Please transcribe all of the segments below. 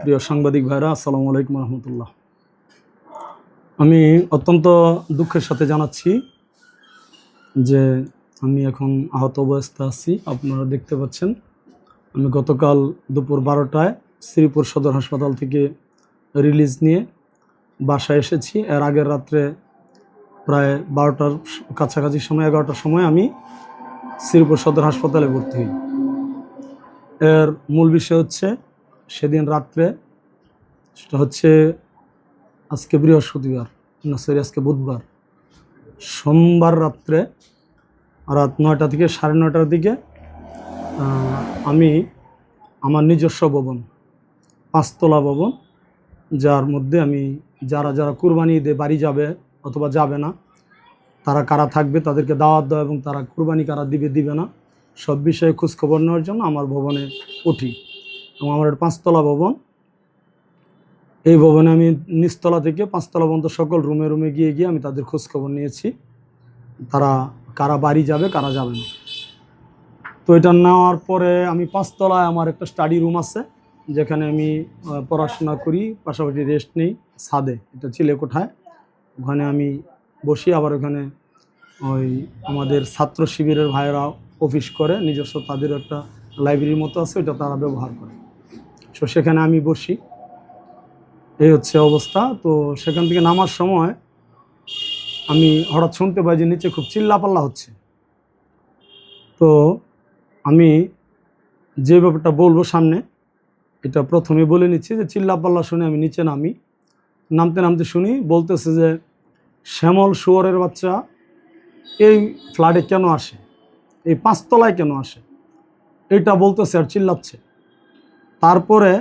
প্রিয় সাংবাদিক ভাইরা, আসসালামু আলাইকুম রহমতুল্লাহ। আমি অত্যন্ত দুঃখের সাথে জানাচ্ছি যে আমি এখন আহত অবস্থায় আছি। আপনারা দেখতে পাচ্ছেন, আমি গতকাল দুপুর 12টায় শ্রীপুর সদর হাসপাতাল থেকে রিলিজ নিয়ে বাসায় এসেছি। এর আগের রাত্রে প্রায় 12টার কাছাকাছি সময়, 11টার সময় আমি শ্রীপুর সদর হাসপাতালে ভর্তি হই। এর মূল বিষয় হচ্ছে সেদিন রাত্রে, সেটা হচ্ছে আজকে বৃহস্পতিবার, আজকে বুধবার, সোমবার রাত্রে রাত 9টা থেকে 9:30টার দিকে আমি আমার নিজস্ব ভবন, 5তলা ভবন, যার মধ্যে আমি যারা যারা কুরবানি ঈদে বাড়ি যাবে অথবা যাবে না, তারা কারা থাকবে, তাদেরকে দাওয়াত দেওয়া এবং তারা কুরবানি কারা দিবে না, সব বিষয়ে খোঁজখবর নেওয়ার জন্য আমার ভবনে উঠি। এবং আমার 5তলা ভবন, এই ভবনে আমি নিচতলা থেকে 5তলা পর্যন্ত সকল রুমে রুমে গিয়ে আমি তাদের খোঁজখবর নিয়েছি, তারা কারা বাড়ি যাবে কারা যাবে না। তো এটা নেওয়ার পরে আমি 5তলায় আমার একটা স্টাডি রুম আছে, যেখানে আমি পড়াশোনা করি, পাশাপাশি রেস্ট নেই। ছাদে, এটা চিলেকোঠায়, ওখানে আমি বসি। আবার ওখানে ওই আমাদের ছাত্র শিবিরের ভাইয়েরা অফিস করে, নিজস্ব তাদের একটা লাইব্রেরির মতো আছে, ওটা তারা ব্যবহার করে। তো সেখানে আমি বসি, এই হচ্ছে অবস্থা। তো সেখান থেকে নামার সময় আমি হঠাৎ শুনতে পাই যে নিচে খুব চিল্লাপাল্লা হচ্ছে। তো আমি যে ব্যাপারটা বলবো সামনে, এটা প্রথমে বলে নিচ্ছি যে চিল্লাপাল্লা শুনে আমি নিচে নামতে নামতে শুনি বলতেছে যে শ্যামল শুয়োরের বাচ্চা এই ফ্ল্যাটে কেন আসে, এই 5তলায় কেন আসে, এইটা বলতেছে আর চিল্লাচ্ছে। তারপরে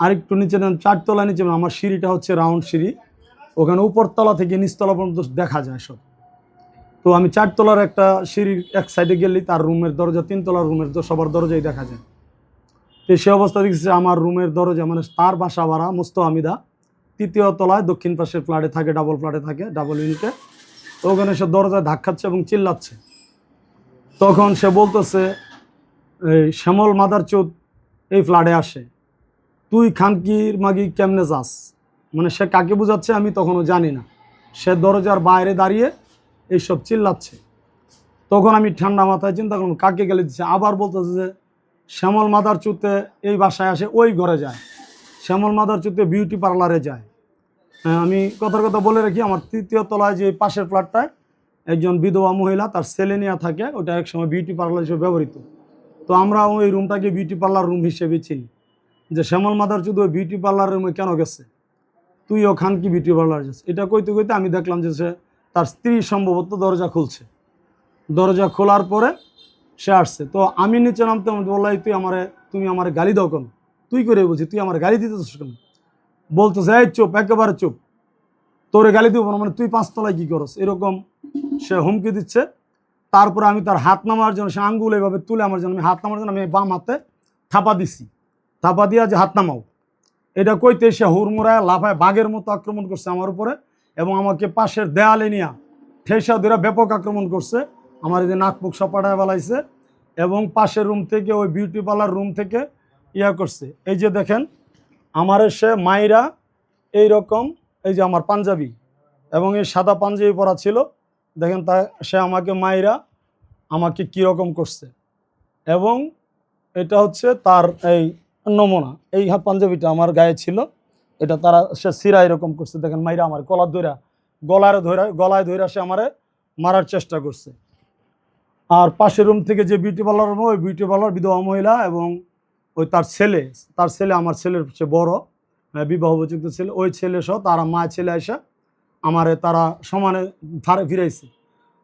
আরেকটু নিচে 4তলা নিচে, আমার সিঁড়িটা হচ্ছে রাউন্ড সিঁড়ি, ওখানে উপরতলা থেকে নিচতলা পর্যন্ত দেখা যায় সব। তো আমি 4তলার একটা সিঁড়ির এক সাইডে গেলেই তার রুমের দরজা, 3তলার রুমের সবার দরজাই দেখা যায়। তো সে অবস্থা দেখছি আমার রুমের দরজা, মানে তার বাসা ভাড়া মুস্তাহামিদা 3য় তলায় দক্ষিণ পাশের ফ্ল্যাটে থাকে, ডাবল ফ্ল্যাটে থাকে, ডাবল ইউনিটে। তো ওখানে সে দরজায় ধাক্কাচ্ছে এবং চিল্লাচ্ছে। তখন সে বলতেছে, এই শ্যামল মাদারচোদ এই ফ্ল্যাটে আসে, তুই খানকির মাগি কেমনে যাস, মানে সে কাকে বোঝাচ্ছে আমি তখনও জানি না। সে দরজার বাইরে দাঁড়িয়ে এইসব চিল্লাচ্ছে। তখন আমি ঠান্ডা মাথায় চিন্তা করলাম কাকে গেলে দিচ্ছে। আবার বলতেছে যে শ্যামল মাদারচুতে এই বাসায় আসে, ওই ঘরে যায়, শ্যামল মাদারচুতে বিউটি পার্লারে যায়। আমি কথার কথা বলে রাখি, আমার 3য় তলায় যে পাশের ফ্ল্যাটটায় একজন বিধবা মহিলা, তার ছেলে নিয়ে থাকে, ওটা একসময় বিউটি পার্লার হিসেবে ব্যবহৃত। তো আমরা ওই রুমটাকে বিউটি পার্লার রুম হিসেবে চিনি। যে শ্যামল মাদারচুদ ওই বিউটি পার্লার রুমে কেন গেছে, তুই ওখান কি বিউটি পার্লার যাচ্ছে, এটা কইতে কইতে আমি দেখলাম যে সে তার স্ত্রী সম্ভবত দরজা খুলছে। দরজা খোলার পরে সে আসছে। তো আমি নিচে নামতে বললাই, তুমি আমার গালি দাও কেন, তুই করে বলছি, তুই আমার গালি দিতেছিস কেন। বলতেছে এই চুপ, একেবারে চুপ, তোরে গালি দিব না, মানে তুই 5তলায় কি করস, এরকম সে হুমকি দিচ্ছে। তারপরে আমি তার হাত নামার জন্য, সে আঙ্গুল এইভাবে তুলে আমার জন্য, আমি হাত নামার জন্য আমি বাম হাতে থাপা দিছি, থাপা দিয়া যে হাত নামাও, এটা কইতে সে হুড়মুড়ায় লাফায় বাঘের মতো আক্রমণ করছে আমার উপরে, এবং আমাকে পাশের দেয়ালে নিয়ে ঠেসা ধরে ব্যাপক আক্রমণ করছে। আমার এই যে নাক মুখ সব পাঠায় বেলাইছে, এবং পাশের রুম থেকে, ওই বিউটি পার্লার রুম থেকে করছে। এই যে দেখেন আমার সে মাইরা এইরকম, এই যে আমার পাঞ্জাবি এবং এই সাদা পাঞ্জাবি পরা ছিল, দেখেন তা সে আমাকে মাইরা আমাকে কীরকম করছে। এবং এটা হচ্ছে তার এই নমুনা, এই পাঞ্জাবিটা আমার গায়ে ছিল, এটা তারা সে সিরা এরকম করছে, দেখেন মাইরা আমার গলায় ধরে সে আমারে মারার চেষ্টা করছে। আর পাশের রুম থেকে যে বিউটি পার্লার, ওই বিউটি পার্লার বিধবা মহিলা এবং ওই তার ছেলে, আমার ছেলের সে বড় বিবাহ উপযুক্ত ছেলে, ওই ছেলে সহ তারা মা ছেলে আসা আমারে তারা সমানে ধারে ফিরাইছে।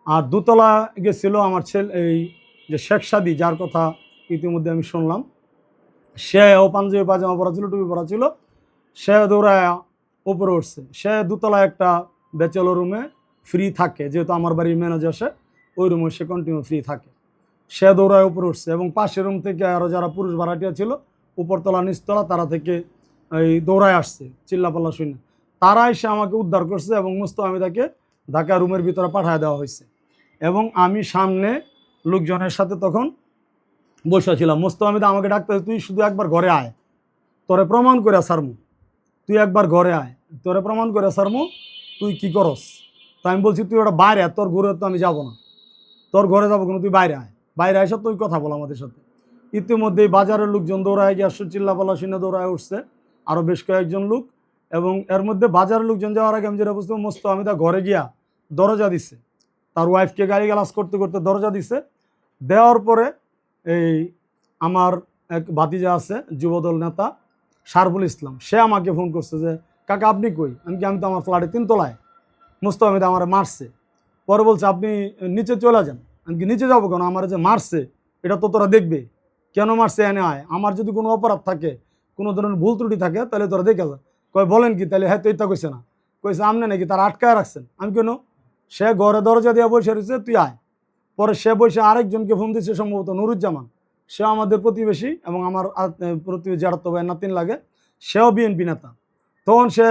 আর 2তলা গেছিল আমার ছেলে, এই যে শেখ সাদি, যার কথা ইতিমধ্যে আমি শুনলাম, সেও পাঞ্জাবি পাজামা পরা ছিল, টুপি পরা ছিল, সে দৌড়ায় উপরে উঠছে। সে 2তলায় একটা ব্যাচেলর রুমে ফ্রি থাকে, যেহেতু আমার বাড়ির ম্যানেজার, সে ওই রুমে সে কন্টিনিউ ফ্রি থাকে। সে দৌড়ায় উপরে উঠছে, এবং পাশের রুম থেকে আরও যারা পুরুষ ভাড়াটিয়া ছিল, উপরতলা নিচতলা, তারা থেকে এই দৌড়ায় আসছে চিল্লাপাল্লা শুনে। তারা এসে আমাকে উদ্ধার করছে এবং মুস্তাহামিদাকে ঢাকা রুমের ভিতরে পাঠিয়ে দেওয়া হয়েছে। এবং আমি সামনে লোকজনের সাথে তখন বসেছিলাম। মুস্তাহামিদা আমাকে ডাকতে, তুই শুধু একবার ঘরে আয়, তোরে প্রমাণ করে সারমু, তুই একবার ঘরে আয়, তোরে প্রমাণ করে সারমু তুই কি করস। তো আমি বলছি তুই ওটা বাইরে আয়, তোর ঘরে তো আমি যাবো না, তোর ঘরে যাবো কেন, তুই বাইরে আয়, বাইরে এসে তুই কথা বল আমাদের সাথে। ইতিমধ্যেই বাজারের লোকজন দৌড়ায় গিয়ে আসছে, চিল্লাপাল্লা শুনে দৌড়ায় উঠছে আরও বেশ কয়েকজন লোক। এবং এর মধ্যে বাজারের লোকজন যাওয়ার আগে আমি যেটা বুঝতে মোস্তফা ঘরে গিয়া দরজা দিছে, তার ওয়াইফকে গালিগালাজ করতে করতে দরজা দিছে। দেওয়ার পরে এই আমার এক ভাতিজা আছে যুবদল নেতা শারফুল ইসলাম, সে আমাকে ফোন করছে যে কাকা আপনি কই। আমি তো আমার ফ্ল্যাটে 3 তলায়, মোস্তফা আমার মারছে। পরে বলছে আপনি নিচে চলে যান। আমি কি নিচে যাবো কেন, আমার যে মারছে এটা তো তোরা দেখবে, কেন মারছে এনে আয়, আমার যদি কোনো অপরাধ থাকে, কোনো ধরনের ভুল ত্রুটি থাকে তাহলে তোরা দেখে যা। কয় বলেন কি, তাহলে হ্যাঁ তো এটা কইছে না, কইছে আপনি নাকি তারা আটকায় রাখছেন। আমি কেন, সে ঘরে দরজা দিয়ে বসে রয়েছে, তুই আয়। পরে সে বসে আরেকজনকে ফোন দিচ্ছে, সম্ভবত নুরুজ্জামান, সে আমাদের প্রতিবেশী এবং আমার প্রতিবেশী জাড়াতো ভাই নাতিন লাগে, সেও বিএনপি নেতা। তখন সে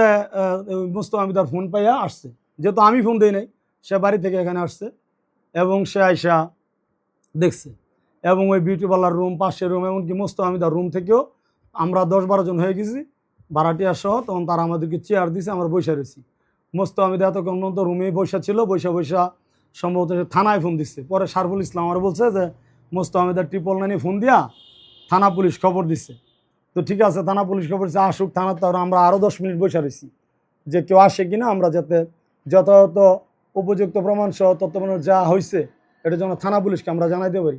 মোস্তফা তার ফোন পাইয়া আসছে, যেহেতু আমি ফোন দিই নাই, সে বাড়ি থেকে এখানে আসছে এবং সে আইসা দেখছে। এবং ওই বিউটি পার্লার রুম, পাশের রুম, এমনকি মোস্তফা তার রুম থেকেও আমরা 10-12 জন হয়ে গেছি ভাড়াটিয়া সহ। তখন তারা আমাদেরকে চেয়ার দিছে, আমরা বসে রয়েছি। মোস্তফা এতক্ষণ পর্যন্ত রুমেই বসা ছিল, বসা সম্ভবত সে থানায় ফোন দিচ্ছে। পরে শারফুল ইসলাম আমার বলছে যে মোস্তফা 999 ফোন দিয়া থানা পুলিশ খবর দিচ্ছে। তো ঠিক আছে, থানা পুলিশ খবর দিচ্ছে, আসুক থানা। তো আমরা আরও 10 মিনিট বসে রয়েছি যে কেউ আসে কিনা, আমরা যাতে যথাযথ উপযুক্ত প্রমাণ সহ তথ্য যা হয়েছে এটা যেন থানা পুলিশকে আমরা জানাইতে পারি।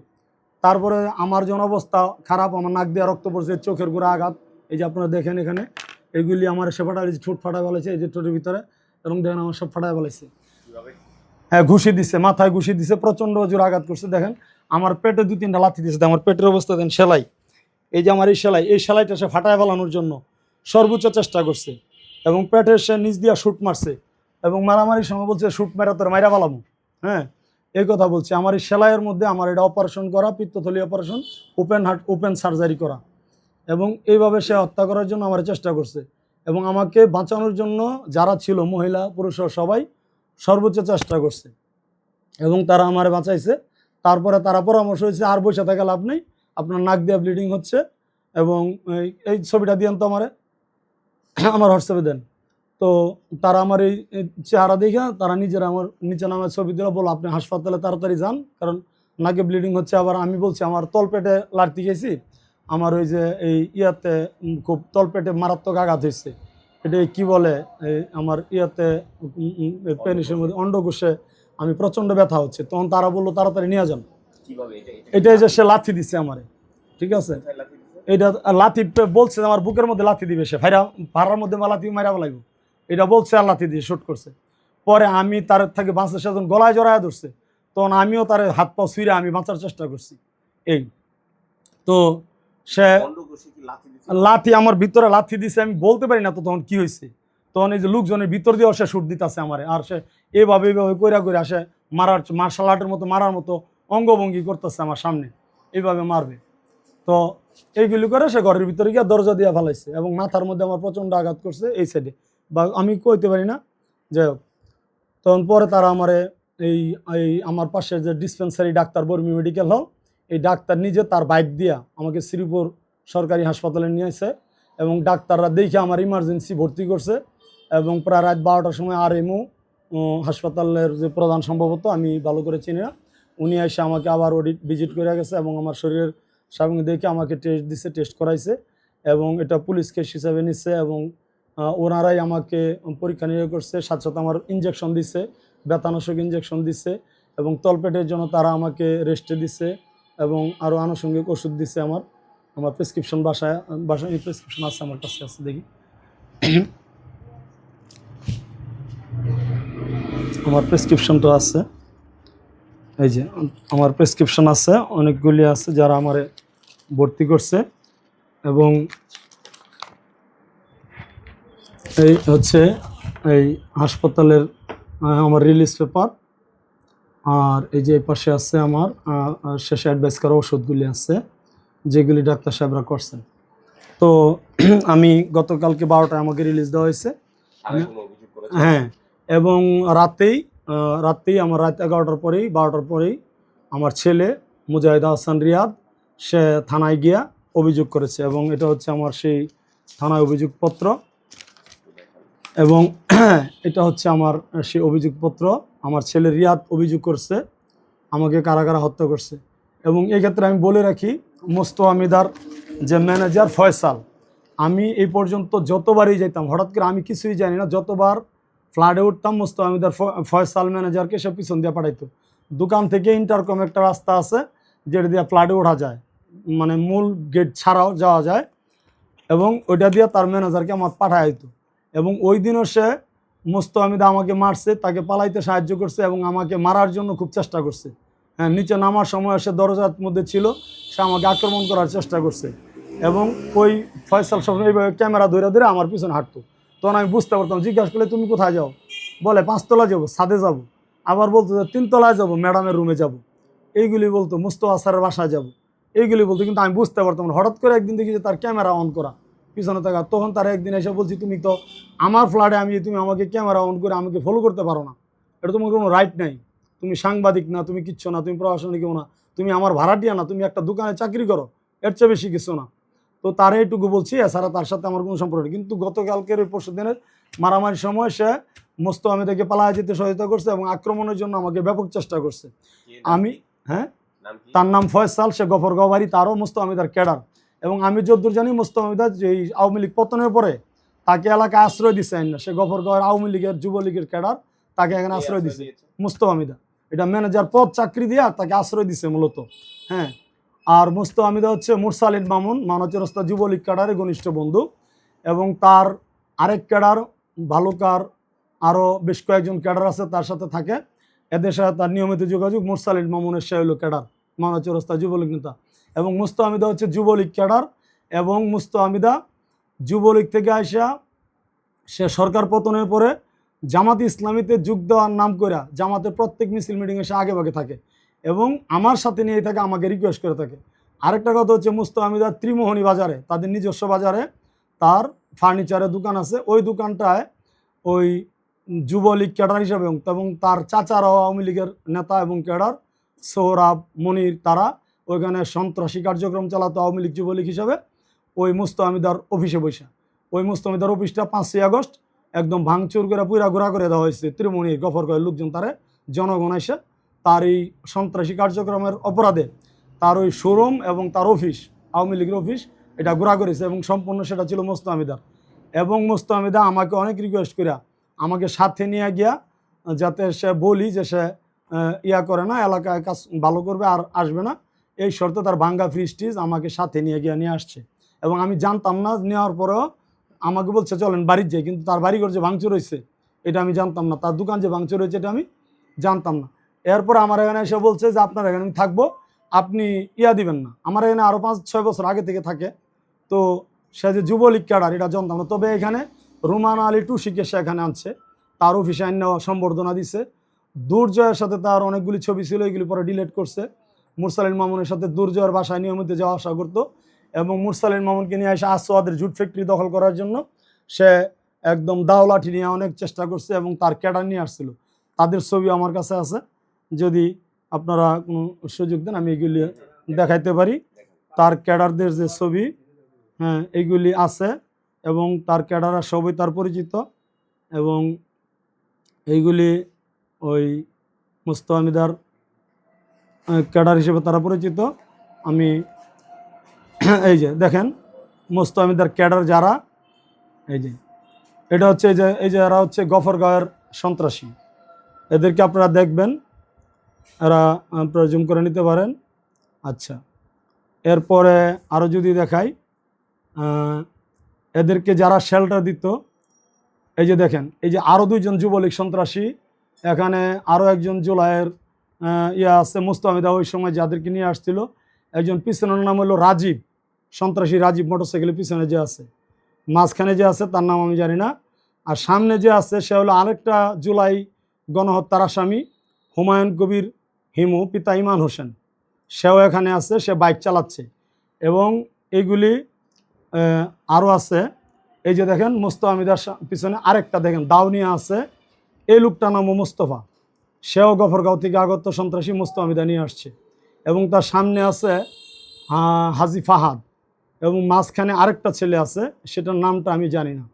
তারপরে আমার যেন অবস্থা খারাপ, আমার নাক দিয়ে রক্ত পড়ছে, চোখের গোড়া আঘাত, এই যে আপনারা দেখেন এখানে এইগুলি আমার সে ফাটাই, ঠোঁট ফাটাই বলেছে, এই যে ঠোঁটের ভিতরে, এবং দেখেন আমার সব ফাটাই বলেছে। হ্যাঁ, ঘুষি দিচ্ছে, মাথায় ঘুষি দিচ্ছে, প্রচণ্ড জোর আঘাত করছে। দেখেন আমার পেটে 2-3টা লাথি দিচ্ছে, আমার পেটের অবস্থা দেন, সেলাই, এই যে আমার এই সেলাইটা সে ফাটায় ফেলানোর জন্য সর্বোচ্চ চেষ্টা করছে। এবং পেটের সে নিচ দিয়া শুট মারছে এবং মারামারির সময় বলছে শুট মেরা তোর মাইরা ফেলামো। হ্যাঁ, এই কথা বলছে। আমার এই সেলাইয়ের মধ্যে আমার এটা অপারেশন করা, পিত্তথলি অপারেশন, ওপেন সার্জারি করা, এবং এইভাবে সে হত্যা করার জন্য আমার চেষ্টা করছে। এবং আমাকে বাঁচানোর জন্য যারা ছিল, মহিলা পুরুষ সবাই সর্বোচ্চ চেষ্টা করছে এবং তারা আমারে বাঁচাইছে। তারপরে তারা পরামর্শ হয়েছে আর বসে থাকা লাভ নেই, আপনার নাক দিয়ে ব্লিডিং হচ্ছে, এবং এই ছবিটা দিয়েন তো আমার হোয়াটসঅ্যাপে দেন। তো তারা আমার এই চেহারা দেখে তারা নিজেরা আমার নিচে নামে ছবি দিল, বলো আপনি হাসপাতালে তাড়াতাড়ি যান, কারণ নাকে ব্লিডিং হচ্ছে। আবার আমি বলছি আমার তলপেটে লাড়তি গেছি, আমার ওই যে এই ইয়াতে খুব তলপেটে মারাত্মক আঘাত হয়েছে, এটা কি বলে এই আমার ইয়াতে পেনিসের মধ্যে অন্ডকোষে আমি প্রচণ্ড ব্যথা হচ্ছে। তখন তারা বললো তাড়াতাড়ি নিয়ে যান। এটাই যে সে লাথি দিচ্ছে আমারে, ঠিক আছে, এটা লাথি বলছে আমার বুকের মধ্যে লাথি দিবে, সে ভাড়ার মধ্যে লাথি মারা লাগবে, এটা বলছে আর লাথি দিয়ে শুট করছে। পরে আমি তার থেকে বাঁচার, সে যখন গলায় জড়ায় ধরছে তখন আমিও তার হাত পা ছুঁড়ে আমি বাঁচার চেষ্টা করছি। এই তো সে লাথি আমার ভিতরে লাথি দিছে, আমি বলতে পারি না তো তখন কি হয়েছে। তখন এই যে লোকজনের ভিতর দিয়েও সে শুট দিতেছে আমারে, আর সে এইভাবে কইরা আসে মার্শাল আর্টের মতো মারার মতো অঙ্গভঙ্গি করতেছে আমার সামনে, এইভাবে মারবে। তো এইগুলি করে সে ঘরের ভিতরে গিয়ে দরজা দিয়ে ফেলাইছে এবং মাথার মধ্যে আমার প্রচণ্ড আঘাত করছে এই সাইডে, বা আমি কইতে পারি না, যাই হোক। তখন পরে তারা আমারে এই আমার পাশে যে dispensary doctor Barmi medical hall, এই ডাক্তার নিজে তার বাইক দিয়া আমাকে শ্রীপুর সরকারি হাসপাতালে নিয়ে আসে এবং ডাক্তাররা দেখে আমার ইমার্জেন্সি ভর্তি করছে। এবং প্রায় রাত 12টার সময় RMO হাসপাতালের যে প্রধান, সম্ভবত আমি ভালো করে চিনি না, উনি এসে আমাকে আবার অডিট ভিজিট করে গেছে এবং আমার শরীরের সামনে দেখে আমাকে টেস্ট দিছে, টেস্ট করাইছে এবং এটা পুলিশ কেস হিসাবে নিচ্ছে। এবং ওনারাই আমাকে পরীক্ষা নিরীক্ষা করছে, সাথে সাথে আমার ইঞ্জেকশন দিচ্ছে, ব্যথানাশক ইঞ্জেকশন দিচ্ছে এবং তলপেটের জন্য তারা আমাকে রেস্টে দিচ্ছে এবং আরও আনুষঙ্গিক ওষুধ দিচ্ছে। আমার প্রেসক্রিপশন বাসায় প্রেসক্রিপশন আছে, আমার কাছে আছে, দেখি আমার প্রেসক্রিপশন তো আছে, এই যে আমার প্রেসক্রিপশন আছে, অনেকগুলি আছে যারা আমারে ভর্তি করছে। এবং এই হচ্ছে এই হাসপাতালের আমার রিলিজ পেপার, আর এই যে পাশে আছে আমার শেষে অ্যাডভাইস করা ওষুধগুলি আছে যেগুলি ডাক্তার সাহেবরা করছেন। তো আমি গতকালকে 12টায় আমাকে রিলিজ দেওয়া হয়েছে, হ্যাঁ, এবং রাতেই আমার রাত 11টার পরেই 12টার পরেই আমার ছেলে মুজাহিদ হাসান রিয়াদ সে থানায় গিয়া অভিযোগ করেছে। এবং এটা হচ্ছে আমার সেই থানায় অভিযোগপত্র, এবং এটা হচ্ছে আমার সেই অভিযোগপত্র। আমার ছেলে রিয়াদ অভিযোগ করছে আমাকে কারাগারে হত্যা করছে। এবং এক্ষেত্রে আমি বলে রাখি, মোস্তফা মিদার যে ম্যানেজার ফয়সাল, আমি এই পর্যন্ত যতবারই যেতাম, হঠাৎ করে আমি কিছুই জানি না, যতবার ফ্ল্যাটে উঠতাম মোস্তফা মিদার ফয়সাল ম্যানেজারকে সে পিছন দিয়ে পাঠাইতো। দোকান থেকে ইন্টারকম একটা রাস্তা আছে যেটা দিয়ে ফ্ল্যাটে ওঠা যায়, মানে মূল গেট ছাড়াও যাওয়া যায়, এবং ওইটা দিয়ে তার ম্যানেজারকে আমার পাঠায় দিত। এবং ওই দিনও সে মোস্তফা মিদা আমাকে মারছে, তাকে পালাইতে সাহায্য করছে এবং আমাকে মারার জন্য খুব চেষ্টা করছে। হ্যাঁ, নিচে নামার সময় সে দরজার মধ্যে ছিল, সে আমাকে আক্রমণ করার চেষ্টা করছে। এবং ওই ফয়সাল সবসময় এইভাবে ক্যামেরা ধরে ধরে আমার পিছনে হাঁটতো। তখন আমি বুঝতে পারতাম, জিজ্ঞাসা করলে তুমি কোথায় যাও, বলে 5 তলা যাবো, ছাদে যাব। আবার বলতো যে 3 তলায় যাবো, ম্যাডামের রুমে যাব। এইগুলি বলতো, মুস্তফা স্যারের বাসায় যাব, এইগুলি বলতো। কিন্তু আমি বুঝতে পারতাম না। হঠাৎ করে একদিন দেখি যে তার ক্যামেরা অন করা, পিছনে থাকা। তখন তারা একদিন এসে বলছি, তুমি তো আমার ফ্ল্যাটে, তুমি আমাকে ক্যামেরা অন করে আমাকে ফলো করতে পারো না, এটা তোমার কোনো রাইট নাই, তুমি সাংবাদিক না, তুমি কিচ্ছু না, তুমি প্রশাসনিকও না, তুমি আমার ভাড়াটিয়া না, তুমি একটা দোকানে চাকরি করো, এর চেয়ে বেশি কিছু না। তো তারা এইটুকু বলছি, এছাড়া তার সাথে আমার কোনো সম্পর্ক নেই। কিন্তু গতকালকের ওই পরশু দিনের মারামারির সময় সে মোস্তফা মিদাকে পালায় যেতে সহায়তা করছে এবং আক্রমণের জন্য আমাকে ব্যাপক চেষ্টা করছে। আমি, হ্যাঁ, তার নাম ফয়সাল, সে গফরগাঁও বাড়ি, তারও মোস্তফা মিদার ক্যাডার। এবং আমি যতদূর জানি মোস্তফা মিদা যে আওয়ামী লীগ পতনের পরে তাকে এলাকায় আশ্রয় দিচ্ছে না, সে গফরগাঁওয়ের আওয়ামী লীগের যুবলীগের ক্যাডার, তাকে এখানে আশ্রয় দিচ্ছে মোস্তফা মিদা। এটা ম্যানেজার পদ চাকরি দিয়ে তাকে আশ্রয় দিচ্ছে মূলত। হ্যাঁ, আর মোস্তফা মিদা হচ্ছে মুরসালিন মামুন, মানবচরস্তা যুবলীগ ক্যাডারের ঘনিষ্ঠ বন্ধু। এবং তার আরেক ক্যাডার ভালুকার আরও বেশ কয়েকজন ক্যাডার আছে তার সাথে থাকে, এদের সাথে তার নিয়মিত যোগাযোগ। মুরসালিন মামুনের সে হলো ক্যাডার, মানবচরস্তা যুবলীগ নেতা। এবং মুস্তফা মিদা হচ্ছে যুবলীগ ক্যাডার। এবং মুস্তফা মিদা যুবলীগ থেকে আসা সে সরকার পতনের পরে জামাতে ইসলামীতে যোগ দেওয়ার নাম করে জামাতের প্রত্যেক মিছিল মিটিংয়ে সে আগে ভাগে থাকে এবং আমার সাথে নিয়ে থাকে, আমাকে রিকোয়েস্ট করে থাকে। আরেকটা কথা হচ্ছে, মুস্তফা মিদার ত্রিমোহনী বাজারে, তাদের নিজস্ব বাজারে তার ফার্নিচারের দোকান আছে। ওই দোকানটায় ওই যুবলীগ ক্যাডার হিসাবে এবং তার চাচারাও আওয়ামী লীগের নেতা এবং ক্যাডার, সোহরাব, মনির, তারা ওইখানে সন্ত্রাসী কার্যক্রম চালাতো আওয়ামী লীগ যুবলীগ হিসাবে। ওই মুস্তফা মিদার অফিসে বসে, ওই মুস্তফা মিদার অফিসটা 5ই আগস্ট একদম ভাঙচুর করে পুরা ঘোরা করে দেওয়া হয়েছে ত্রিমণি গফরগাঁওয়ের লোকজন, তারে জনগণ এসে তার এই সন্ত্রাসী কার্যক্রমের অপরাধে তার ওই শোরুম এবং তার অফিস, আওয়ামী লীগের অফিস, এটা ঘোরা করেছে এবং সম্পূর্ণ সেটা ছিল মুস্তফা মিদার। এবং মুস্তফা মিদা আমাকে অনেক রিকোয়েস্ট করে আমাকে সাথে নিয়ে গিয়া, যাতে সে বলি যে সে ইয়া করে না, এলাকায় কাজ ভালো করবে আর আসবে না, এই শর্তে তার ভাঙ্গা ফ্রিজ টিজ আমাকে সাথে নিয়ে গিয়ে নিয়ে আসছে। এবং আমি জানতাম না, নেওয়ার পরেও আমাকে বলছে চলেন বাড়ির যাই, কিন্তু তার বাড়িঘর যে ভাঙচুর হয়েছে এটা আমি জানতাম না, তার দোকান যে ভাঙচুর হয়েছে এটা আমি জানতাম না। এরপর আমার এখানে এসে বলছে যে আপনার এখানে আমি থাকবো, আপনি ইয়া দিবেন না। আমার এখানে আরও 5-6 বছর আগে থেকে থাকে, তো সে যে যুবলীগ ক্যাডার এটা জানতাম না। তবে এখানে রুমান আলী টুসিকে সে এখানে আনছে, তার অফিসে আইন সম্বর্ধনা দিছে। দুর্জয়ের সাথে তার অনেকগুলি ছবি ছিল, এগুলি পরে ডিলিট করছে। মুরসালিন মামুনের সাথে দুর্জয়ের বাসায় নিয়মিত যাওয়া আসা করতো এবং মুরসালিন মামুনকে নিয়ে এসে আসোয়াদের জুট ফ্যাক্টরি দখল করার জন্য সে একদম দাওলাঠি নিয়ে অনেক চেষ্টা করছে এবং তার ক্যাডার নিয়ে আসছিল। তাদের ছবি আমার কাছে আছে, যদি আপনারা কোনো সুযোগ দেন আমি এগুলি দেখাইতে পারি। তার ক্যাডারদের যে ছবি, হ্যাঁ, এইগুলি আছে এবং তার ক্যাডাররা সবই তার পরিচিত এবং এইগুলি ওই মুস্তফা মিদার ক্যাডার হিসেবে তারা পরিচিত। আমি এই যে দেখেন মুস্তফা মিদার ক্যাডার যারা, এই যে এটা হচ্ছে এই যে এরা হচ্ছে গফরগাঁওয়ের সন্ত্রাসী, এদেরকে আপনারা দেখবেন, এরা প্রয়োজন করে নিতে পারেন। আচ্ছা, এরপরে আরও যদি দেখাই, এদেরকে যারা শেল্টার দিত, এই যে দেখেন, এই যে আরও 2জন যুবলীগ সন্ত্রাসী, এখানে আরও একজন জুলাইয়ের ইয়া আছে মুস্তফা মিদা ওই সময় যাদেরকে নিয়ে আসছিল। একজন পিছনের নাম হলো রাজীব, সন্ত্রাসী রাজীব, মোটরসাইকেলের পিছনে যে আছে, মাঝখানে যে আছে তার নাম আমি জানি না, আর সামনে যে আছে সে হলো আরেকটা জুলাই গণহত্যার আসামি হুমায়ুন কবির হিমু, পিতা ইমান হোসেন, সেও এখানে আছে, সে বাইক চালাচ্ছে। এবং এইগুলি আরও আছে, এই যে দেখেন মুস্তফা মিদার পিছনে আরেকটা দেখেন দাউনিয়া আছে, এই লোকটার নামও মুস্তফা, সেও গফরগাঁও থেকে আগত সন্ত্রাসী, মুস্তফা মিদা নিয়ে আসছে। এবং তার সামনে আছে হাজি ফাহাদ এবং মাঝখানে আরেকটা ছেলে আছে, সেটার নামটা আমি জানি না।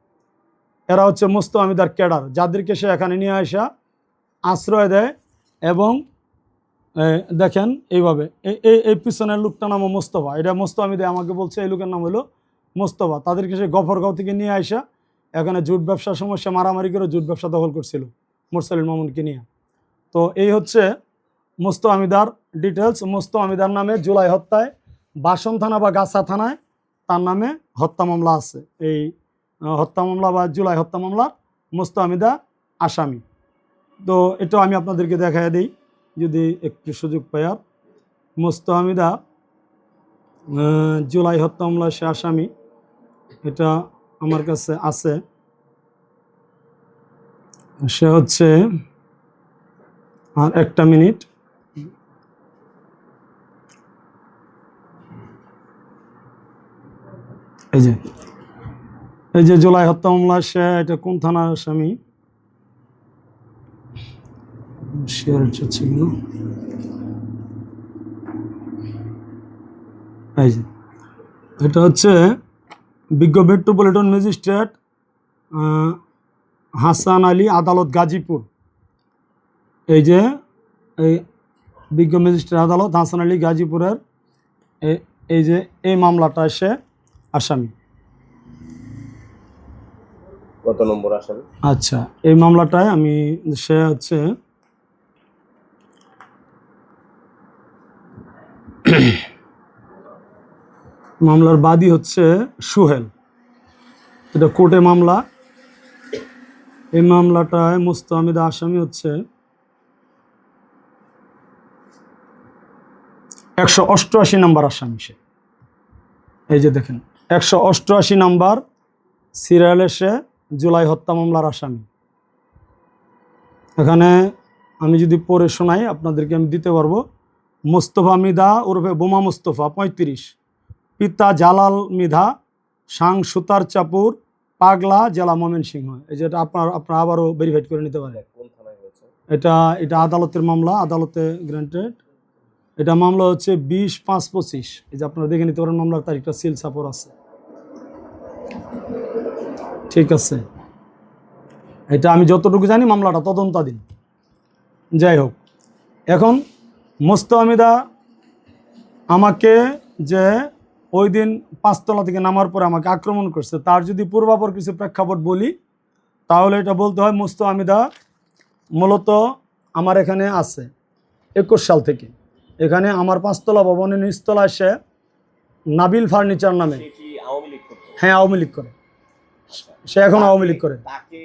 এরা হচ্ছে মুস্তাফিদার ক্যাডার, যাদেরকে সে এখানে নিয়ে আসা আশ্রয় দেয়। এবং দেখেন এইভাবে এই পিছনের লোকটার নাম মোস্তফা, এটা মোস্তাফিদে আমাকে বলছে এই লোকের নাম হলো মোস্তফা। তাদেরকে সে গফরগাঁও থেকে নিয়ে আসা এখানে জুট ব্যবসার সমস্যা মারামারি করে জুট ব্যবসা দখল করছিল মোরসালিন মামুনকে নিয়ে। তো এই হচ্ছে মুস্তাফিদার ডিটেলস। মুস্তাফিদার নামে জুলাই হত্যায় বাসন থানা বা গাছা থানায় তার নামে হত্যা মামলা আছে। এই হত্যা মামলা বা জুলাই হত্যা মামলার মুস্তাফিদা আসামি। তো এটাও আমি আপনাদেরকে দেখাই দিই যদি একটু সুযোগ পাই। আর মুস্তাফিদা জুলাই হত্যা মামলা সে আসামি, এটা আমার কাছে আছে। সে হচ্ছে, আর একটা মিনিট, এই যে জুলাই হত্যা মামলা, সে এটা কোন থানার আসামি শেয়ার ছিল, এই যে এটা হচ্ছে বিজ্ঞ মেট্রোপলিটন ম্যাজিস্ট্রেট হাসান আলী আদালত গাজীপুর। এই যে এই বিজ্ঞ ম্যাজিস্ট্রেট আদালত হাসান আলী গাজীপুরের এই যে এই মামলাটা সে আসামি। কত নম্বর আসামি? আচ্ছা, এই মামলাটায় আমি সে হচ্ছে মামলার বাদী হচ্ছে সোহেল। এটা কোর্টে মামলা। এই মামলাটায় মুস্তাফিদা আসামি হচ্ছে 188 নম্বর আসামি সে। এই যে দেখেন 188 নম্বর সিরিয়ালে সে জুলাই হত্যা মামলার আসামি। এখানে আমি যদি পড়ে শোনাই আপনাদেরকে আমি দিতে পারবো। মোস্তফা মৃধা ওরফে বোমা মোস্তফা 35, পিতা জালাল মৃধা, সাং সুতার চাপুর, পাগলা, জেলা ময়মনসিংহ। এই যেটা আপনার আবারও ভেরিফাইড করে নিতে পারেন। কোন থানায় হয়েছে এটা আদালতের মামলা, আদালতে গ্রান্টেড। এটা মামলা হচ্ছে 20/5/25। এই যে আপনারা দেখে নিতে পারেন, মামলার তারিখটা সিল সাপোর আছে। ঠিক আছে, এটা আমি যতটুকু জানি মামলাটা তদন্তাধীন। যাই হোক, এখন মুস্তাফিদা আমাকে যে ওই দিন 5তলা থেকে নামার পরে আমাকে আক্রমণ করছে, তার যদি পূর্বাপর কিছু প্রেক্ষাপট বলি তাহলে এটা বলতে হয় মুস্তাফিদা মূলত আমার এখানে আছে 21 সাল থেকে। এখানে আমার 5তলা ভবনের নিচতলায় সে নাবিল ফার্নিচার নামে, হ্যাঁ আওয়ামী লীগ করে, সে এখন আওয়ামী লীগ করে। তাকে